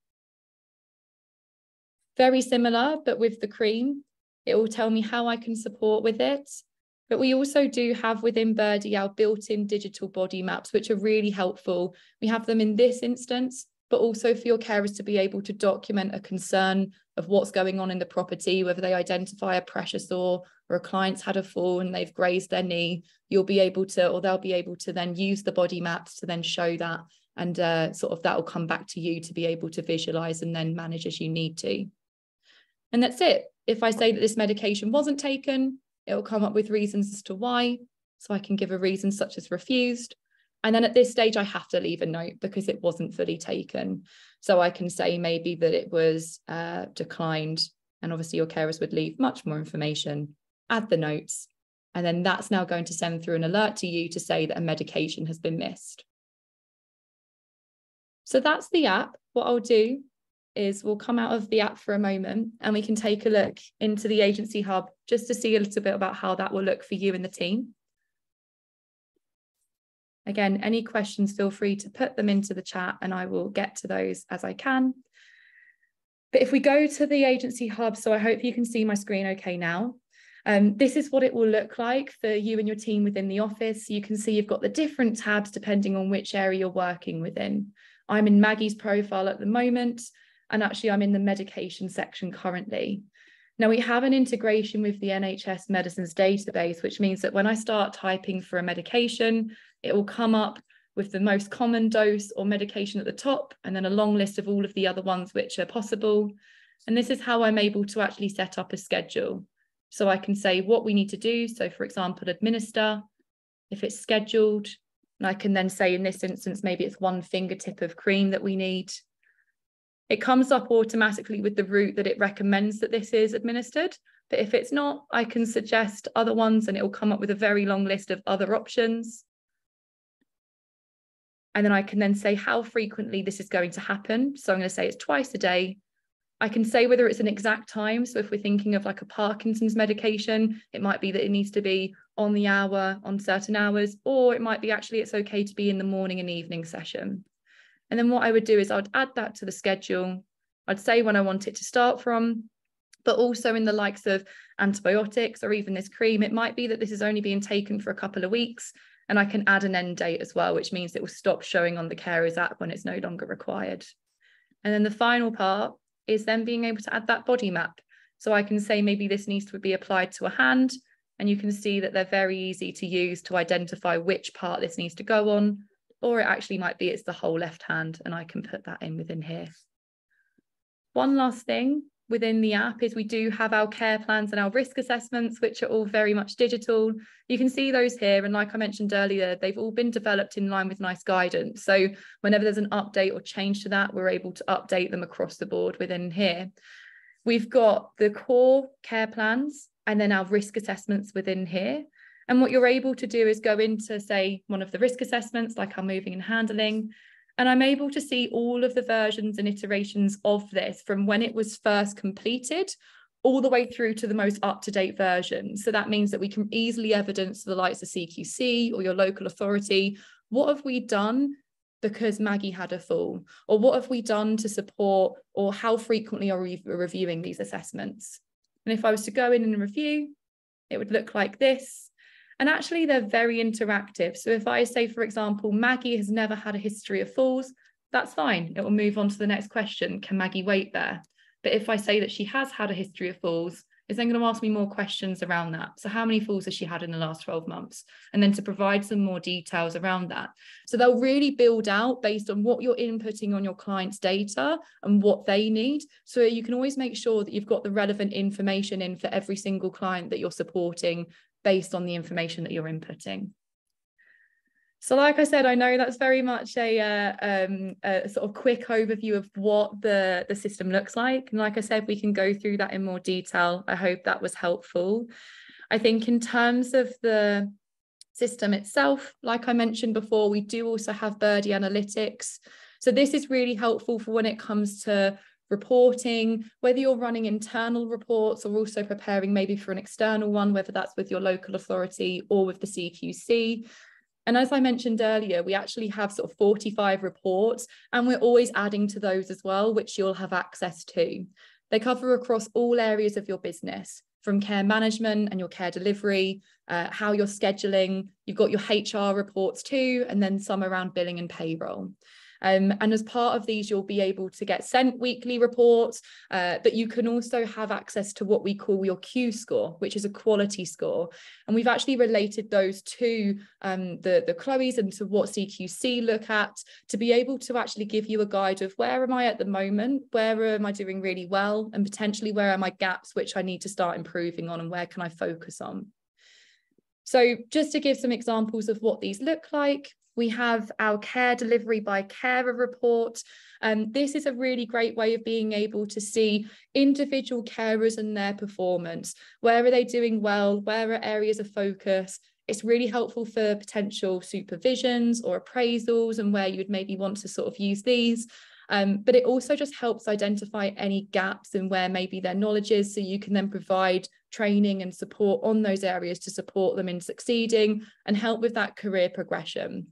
Very similar, but with the cream, it will tell me how I can support with it. But we also do have within Birdie our built-in digital body maps, which are really helpful. We have them in this instance, but also for your carers to be able to document a concern of what's going on in the property, whether they identify a pressure sore or a client's had a fall and they've grazed their knee, you'll be able to, or they'll be able to then use the body maps to then show that, and sort of that will come back to you to be able to visualize and then manage as you need to. And that's it. If I say that this medication wasn't taken, it will come up with reasons as to why. So I can give a reason such as refused. And then at this stage, I have to leave a note because it wasn't fully taken. So I can say maybe that it was declined. And obviously your carers would leave much more information, add the notes, and then that's now going to send through an alert to you to say that a medication has been missed. So that's the app. What I'll do is we'll come out of the app for a moment and we can take a look into the agency hub just to see a little bit about how that will look for you and the team. Again, any questions, feel free to put them into the chat and I will get to those as I can. But if we go to the agency hub, so I hope you can see my screen okay now. This is what it will look like for you and your team within the office. You can see you've got the different tabs depending on which area you're working within. I'm in Maggie's profile at the moment, and actually I'm in the medication section currently. Now we have an integration with the NHS medicines database, which means that when I start typing for a medication, it will come up with the most common dose or medication at the top, and then a long list of all of the other ones which are possible. And this is how I'm able to actually set up a schedule. So I can say what we need to do. So for example, administer, if it's scheduled, and I can then say in this instance, maybe it's 1 fingertip of cream that we need. It comes up automatically with the route that it recommends that this is administered. But if it's not, I can suggest other ones and it will come up with a very long list of other options. And then I can then say how frequently this is going to happen. So I'm going to say it's twice a day. I can say whether it's an exact time. So if we're thinking of like a Parkinson's medication, it might be that it needs to be on the hour, on certain hours, or it might be actually it's okay to be in the morning and evening session. And then what I would do is I would add that to the schedule. I'd say when I want it to start from, but also in the likes of antibiotics or even this cream, it might be that this is only being taken for a couple of weeks, and I can add an end date as well, which means it will stop showing on the carer's app when it's no longer required. And then the final part is then being able to add that body map. So I can say maybe this needs to be applied to a hand, and you can see that they're very easy to use to identify which part this needs to go on, or it actually might be it's the whole left hand, and I can put that in within here. One last thing, within the app is we do have our care plans and our risk assessments, which are all very much digital. You can see those here. And like I mentioned earlier, they've all been developed in line with NICE guidance. So whenever there's an update or change to that, we're able to update them across the board within here. We've got the core care plans and then our risk assessments within here. And what you're able to do is go into, say, one of the risk assessments, like our moving and handling, and I'm able to see all of the versions and iterations of this from when it was first completed all the way through to the most up-to-date version. So that means that we can easily evidence the likes of CQC or your local authority. What have we done because Maggie had a fall? Or what have we done to support, or how frequently are we reviewing these assessments? And if I was to go in and review, it would look like this. And actually, they're very interactive. So if I say, for example, Maggie has never had a history of falls, that's fine. It will move on to the next question. Can Maggie wait there? But if I say that she has had a history of falls, it's then going to ask me more questions around that. So how many falls has she had in the last 12 months? And then to provide some more details around that. So they'll really build out based on what you're inputting on your client's data and what they need. So you can always make sure that you've got the relevant information in for every single client that you're supporting, based on the information that you're inputting. So like I said, I know that's very much a sort of quick overview of what the system looks like. And like I said, we can go through that in more detail. I hope that was helpful. I think in terms of the system itself, like I mentioned before, we do also have Birdie Analytics. So this is really helpful for when it comes to reporting, whether you're running internal reports or also preparing maybe for an external one, whether that's with your local authority or with the CQC. And as I mentioned earlier, we actually have sort of 45 reports, and we're always adding to those as well, which you'll have access to. They cover across all areas of your business, from care management and your care delivery, how you're scheduling. You've got your HR reports too, and then some around billing and payroll. And as part of these, you'll be able to get sent weekly reports, but you can also have access to what we call your Q score, which is a quality score. And we've actually related those to the Chloe's and to what CQC look at, to be able to actually give you a guide of where am I at the moment, where am I doing really well, and potentially where are my gaps, which I need to start improving on, and where can I focus on. So just to give some examples of what these look like, we have our care delivery by carer report. This is a really great way of being able to see individual carers and their performance. Where are they doing well? Where are areas of focus? It's really helpful for potential supervisions or appraisals, and where you would maybe want to sort of use these. But it also just helps identify any gaps in where maybe their knowledge is, so you can then provide training and support on those areas to support them in succeeding and help with that career progression.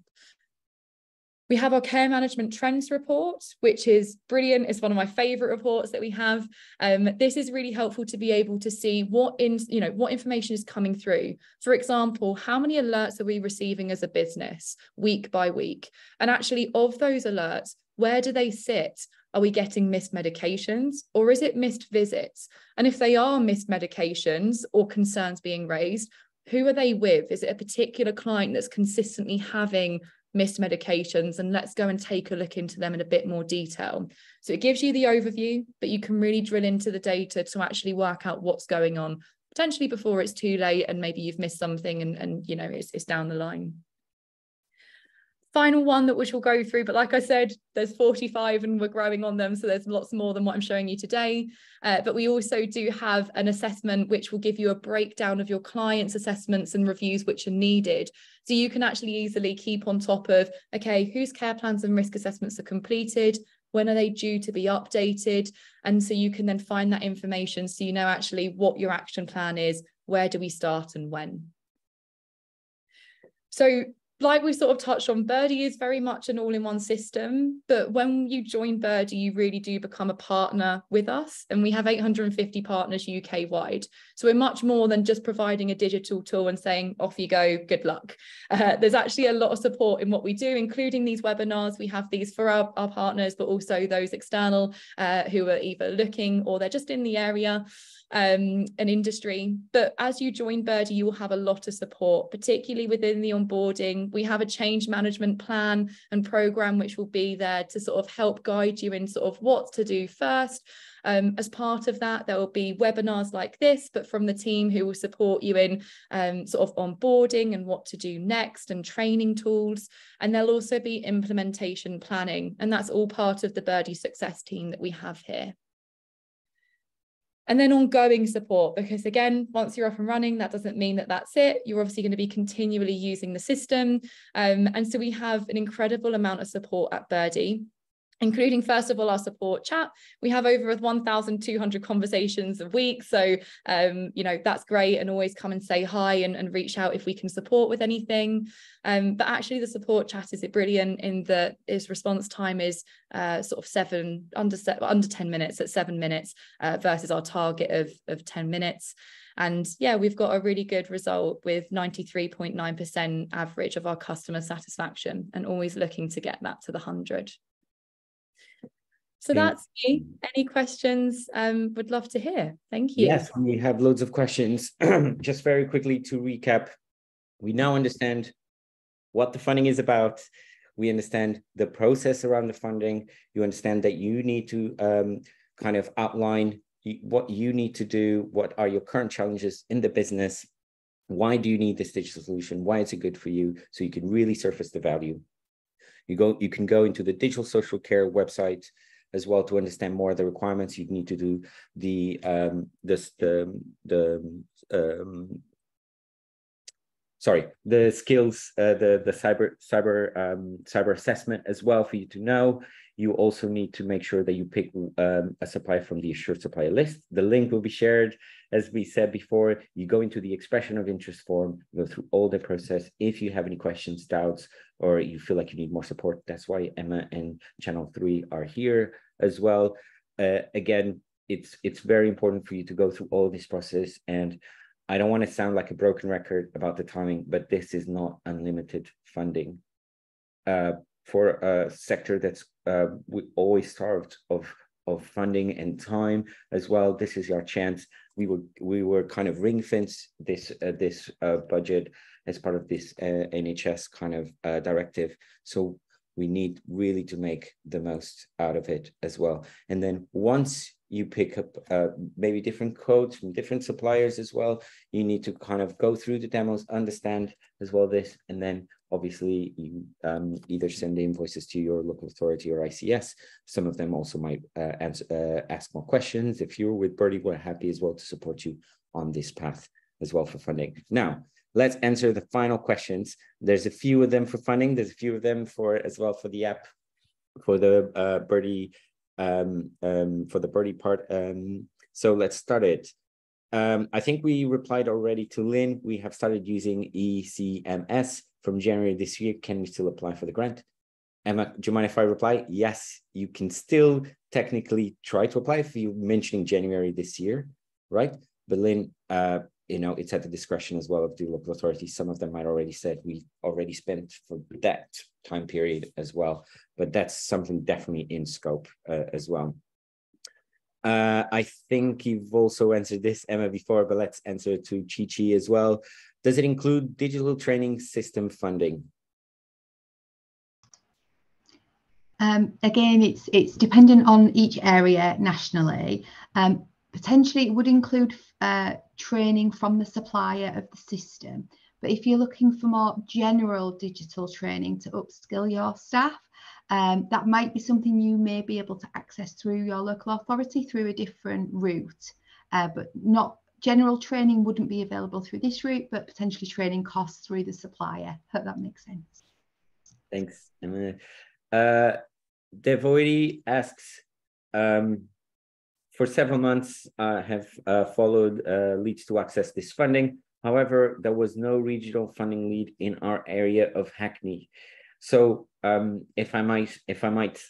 We have our care management trends report, which is brilliant. It's one of my favorite reports that we have. This is really helpful to be able to see what information is coming through. For example, how many alerts are we receiving as a business week by week? And actually, of those alerts, where do they sit? Are we getting missed medications, or is it missed visits? And if they are missed medications or concerns being raised, who are they with? Is it a particular client that's consistently having missed medications? And let's go and take a look into them in a bit more detail. So it gives you the overview, but you can really drill into the data to actually work out what's going on, potentially before it's too late and maybe you've missed something and you know, it's down the line. Final one that which we'll go through, but like I said, there's 45 and we're growing on them, so there's lots more than what I'm showing you today. But we also do have an assessment which will give you a breakdown of your clients' assessments and reviews which are needed. So you can actually easily keep on top of, okay, whose care plans and risk assessments are completed, when are they due to be updated? And so you can then find that information so you know actually what your action plan is, where do we start and when. So like we sort of touched on, Birdie is very much an all-in-one system, but when you join Birdie, you really do become a partner with us, and we have 850 partners UK-wide. So we're much more than just providing a digital tool and saying, off you go, good luck. There's actually a lot of support in what we do, including these webinars. We have these for our partners, but also those external who are either looking or they're just in the area. an industry. But as you join Birdie, you will have a lot of support, particularly within the onboarding. We have a change management plan and program which will be there to sort of help guide you in sort of what to do first. As part of that, there will be webinars like this, but from the team who will support you in sort of onboarding and what to do next, and training tools. And there'll also be implementation planning, and that's all part of the Birdie success team that we have here. And then ongoing support, because again, once you're up and running, that doesn't mean that that's it. You're obviously going to be continually using the system. And so we have an incredible amount of support at Birdie, including, first of all, our support chat. We have over 1,200 conversations a week. So, you know, that's great. And always come and say hi and reach out if we can support with anything. But actually the support chat is brilliant in that its response time is sort of under 10 minutes, at 7 minutes versus our target of 10 minutes. And yeah, we've got a really good result with 93.9% average of our customer satisfaction, and always looking to get that to the 100. So that's me. Any questions? Would love to hear. Thank you. Yes, we have loads of questions. Just very quickly to recap, we now understand what the funding is about. We understand the process around the funding. You understand that you need to kind of outline what you need to do, what are your current challenges in the business, why do you need this digital solution, why is it good for you, so you can really surface the value. You can go into the digital social care website as well to understand more of the requirements. You need to do the skills, the cyber assessment as well for you to know. You also need to make sure that you pick a supplier from the assured supplier list. The link will be shared. As we said before, you go into the expression of interest form, go through all the process. If you have any questions, doubts, or you feel like you need more support, that's why Emma and Channel 3 are here as well. Again, it's very important for you to go through all this process. And I don't want to sound like a broken record about the timing, but this is not unlimited funding. For a sector that's always starved of funding and time as well, this is your chance. We were kind of ring-fence this budget as part of this NHS kind of directive. So we need really to make the most out of it as well. And then once you pick up maybe different codes from different suppliers as well, you need to kind of go through the demos, understand as well this, and then obviously you either send the invoices to your local authority or ICS. Some of them also might ask more questions. If you're with Birdie, we're happy as well to support you on this path as well for funding. Now, let's answer the final questions. There's a few of them for funding. There's a few of them as well for the app, for the Birdie, for the Birdie part. So let's start it. I think we replied already to Lynn. We have started using ECMS from January this year. Can we still apply for the grant? Emma, do you mind if I reply? Yes, you can still technically try to apply if you're mentioning January this year, right? But Lynn, you know, it's at the discretion as well of the local authorities. Some of them might already said we already spent for that time period as well, but that's something definitely in scope as well. I think you've also answered this, Emma, before, but let's answer it to Chi as well. Does it include digital training system funding? Again, it's dependent on each area nationally. Potentially it would include training from the supplier of the system. But if you're looking for more general digital training to upskill your staff, that might be something you may be able to access through your local authority through a different route. But not general training wouldn't be available through this route, but potentially training costs through the supplier. Hope that makes sense. Thanks, Emma. Devoidi asks, for several months have followed leads to access this funding. However, there was no regional funding lead in our area of Hackney. So if I might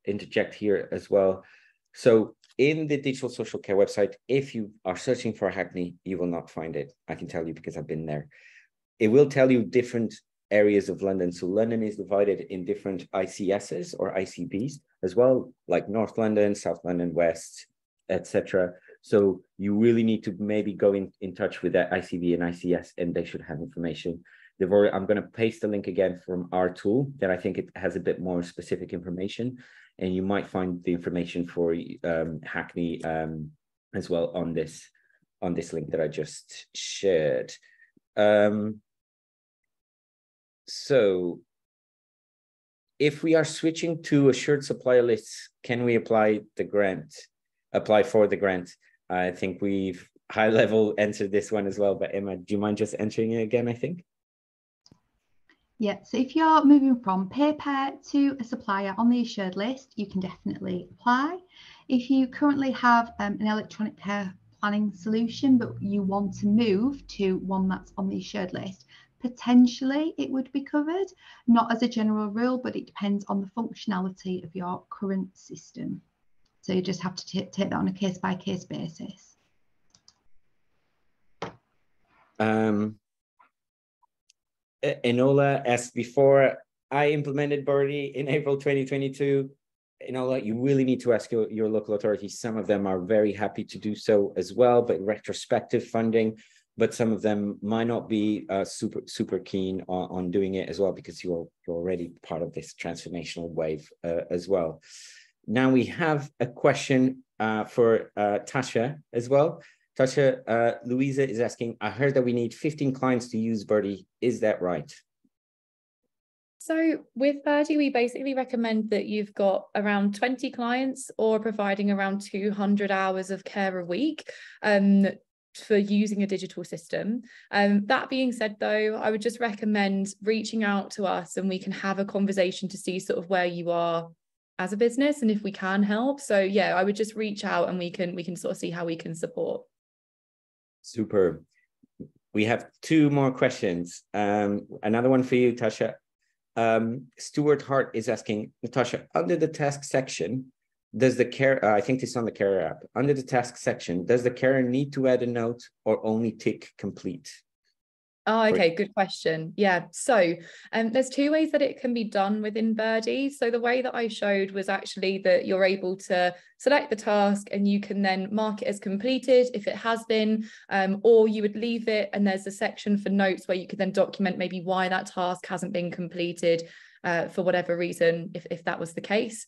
interject here as well. So in the digital social care website, if you are searching for Hackney, you will not find it. I can tell you because I've been there. It will tell you different areas of London. So London is divided in different ICSs or ICBs as well, like North London, South London, West, etc. So you really need to maybe go in touch with that ICB and ICS, and they should have information. I'm going to paste the link again from our tool that I think it has a bit more specific information, and you might find the information for Hackney as well on this link that I just shared. So if we are switching to assured supplier lists, can we apply for the grant? I think we've high level answered this one as well, but Emma, do you mind just answering it again, I think? Yeah, so if you're moving from paper to a supplier on the assured list, you can definitely apply. If you currently have an electronic care planning solution, but you want to move to one that's on the assured list, potentially it would be covered, not as a general rule, but it depends on the functionality of your current system. So you just have to take that on a case-by-case basis. Enola asked before, I implemented Birdie in April 2022. Enola, you really need to ask your local authorities. Some of them are very happy to do so as well, but retrospective funding, but some of them might not be super keen on doing it as well, because you're already part of this transformational wave as well. Now we have a question for Tasha as well. Tasha, Louisa is asking, I heard that we need 15 clients to use Birdie. Is that right? So with Birdie, we basically recommend that you've got around 20 clients or providing around 200 hours of care a week for using a digital system. That being said, though, I would just recommend reaching out to us and we can have a conversation to see sort of where you are as a business and if we can help. So yeah, I would just reach out and we can sort of see how we can support. Super. We have two more questions. Another one for you, Tasha. Stuart Hart is asking, Natasha, under the task section, does the care, I think this is on the Care app, under the task section, does the carer need to add a note or only tick complete? Oh, okay, good question. Yeah, so there's two ways that it can be done within Birdie. So the way that I showed was actually that you're able to select the task and you can then mark it as completed if it has been, or you would leave it and there's a section for notes where you could then document maybe why that task hasn't been completed for whatever reason, if that was the case.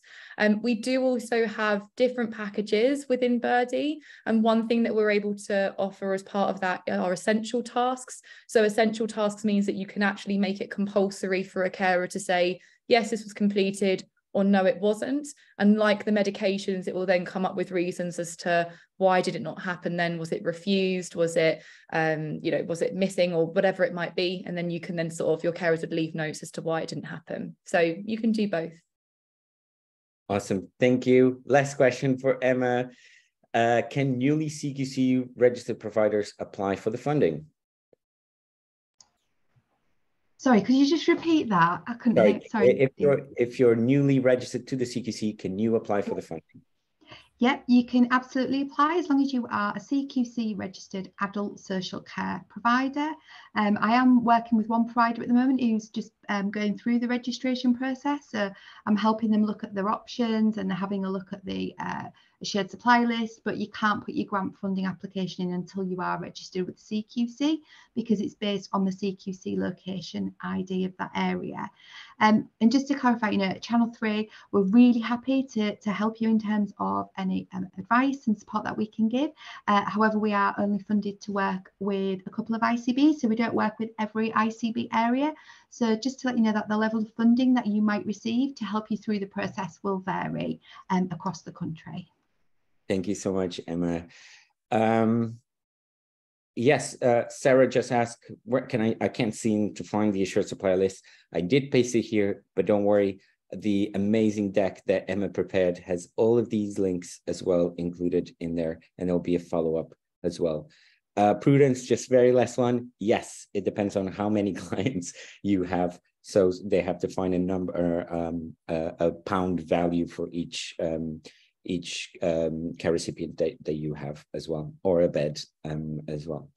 We do also have different packages within Birdie, and one thing that we're able to offer as part of that are essential tasks. So essential tasks means that you can actually make it compulsory for a carer to say, yes, this was completed, or no, it wasn't. And like the medications, it will then come up with reasons as to why did it not happen then? Was it refused? Was it, was it missing or whatever it might be? And then you can then sort of, your carers would leave notes as to why it didn't happen. So you can do both. Awesome. Thank you. Last question for Emma. Can newly CQC registered providers apply for the funding? Sorry, could you just repeat that? I couldn't hear. Sorry. If you're newly registered to the CQC, can you apply for the funding? Yep, you can absolutely apply as long as you are a CQC registered adult social care provider. I am working with one provider at the moment who's just going through the registration process. So I'm helping them look at their options and having a look at the shared supply list, but you can't put your grant funding application in until you are registered with the CQC because it's based on the CQC location ID of that area. And just to clarify, Channel 3, we're really happy to help you in terms of any advice and support that we can give. However, we are only funded to work with a couple of ICBs, so we don't work with every ICB area. So just to let you know that the level of funding that you might receive to help you through the process will vary across the country. Thank you so much, Emma. Yes, Sarah just asked, where can I can't seem to find the assured supplier list. I did paste it here, but don't worry. The amazing deck that Emma prepared has all of these links as well included in there, and there'll be a follow-up as well. Prudence, just very last one. Yes, it depends on how many clients you have. So they have to find a number, a pound value for each care recipient that you have as well, or a bed as well.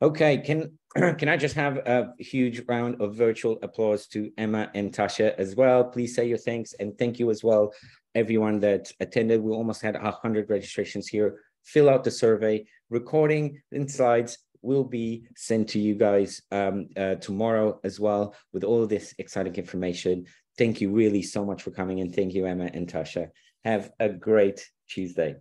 Okay, can I just have a huge round of virtual applause to Emma and Tasha as well? Please say your thanks, and thank you as well, everyone that attended. We almost had 100 registrations here. fill out the survey. Recording and slides will be sent to you guys tomorrow as well, with all of this exciting information. Thank you really so much for coming in. Thank you, Emma and Tasha. Have a great Tuesday.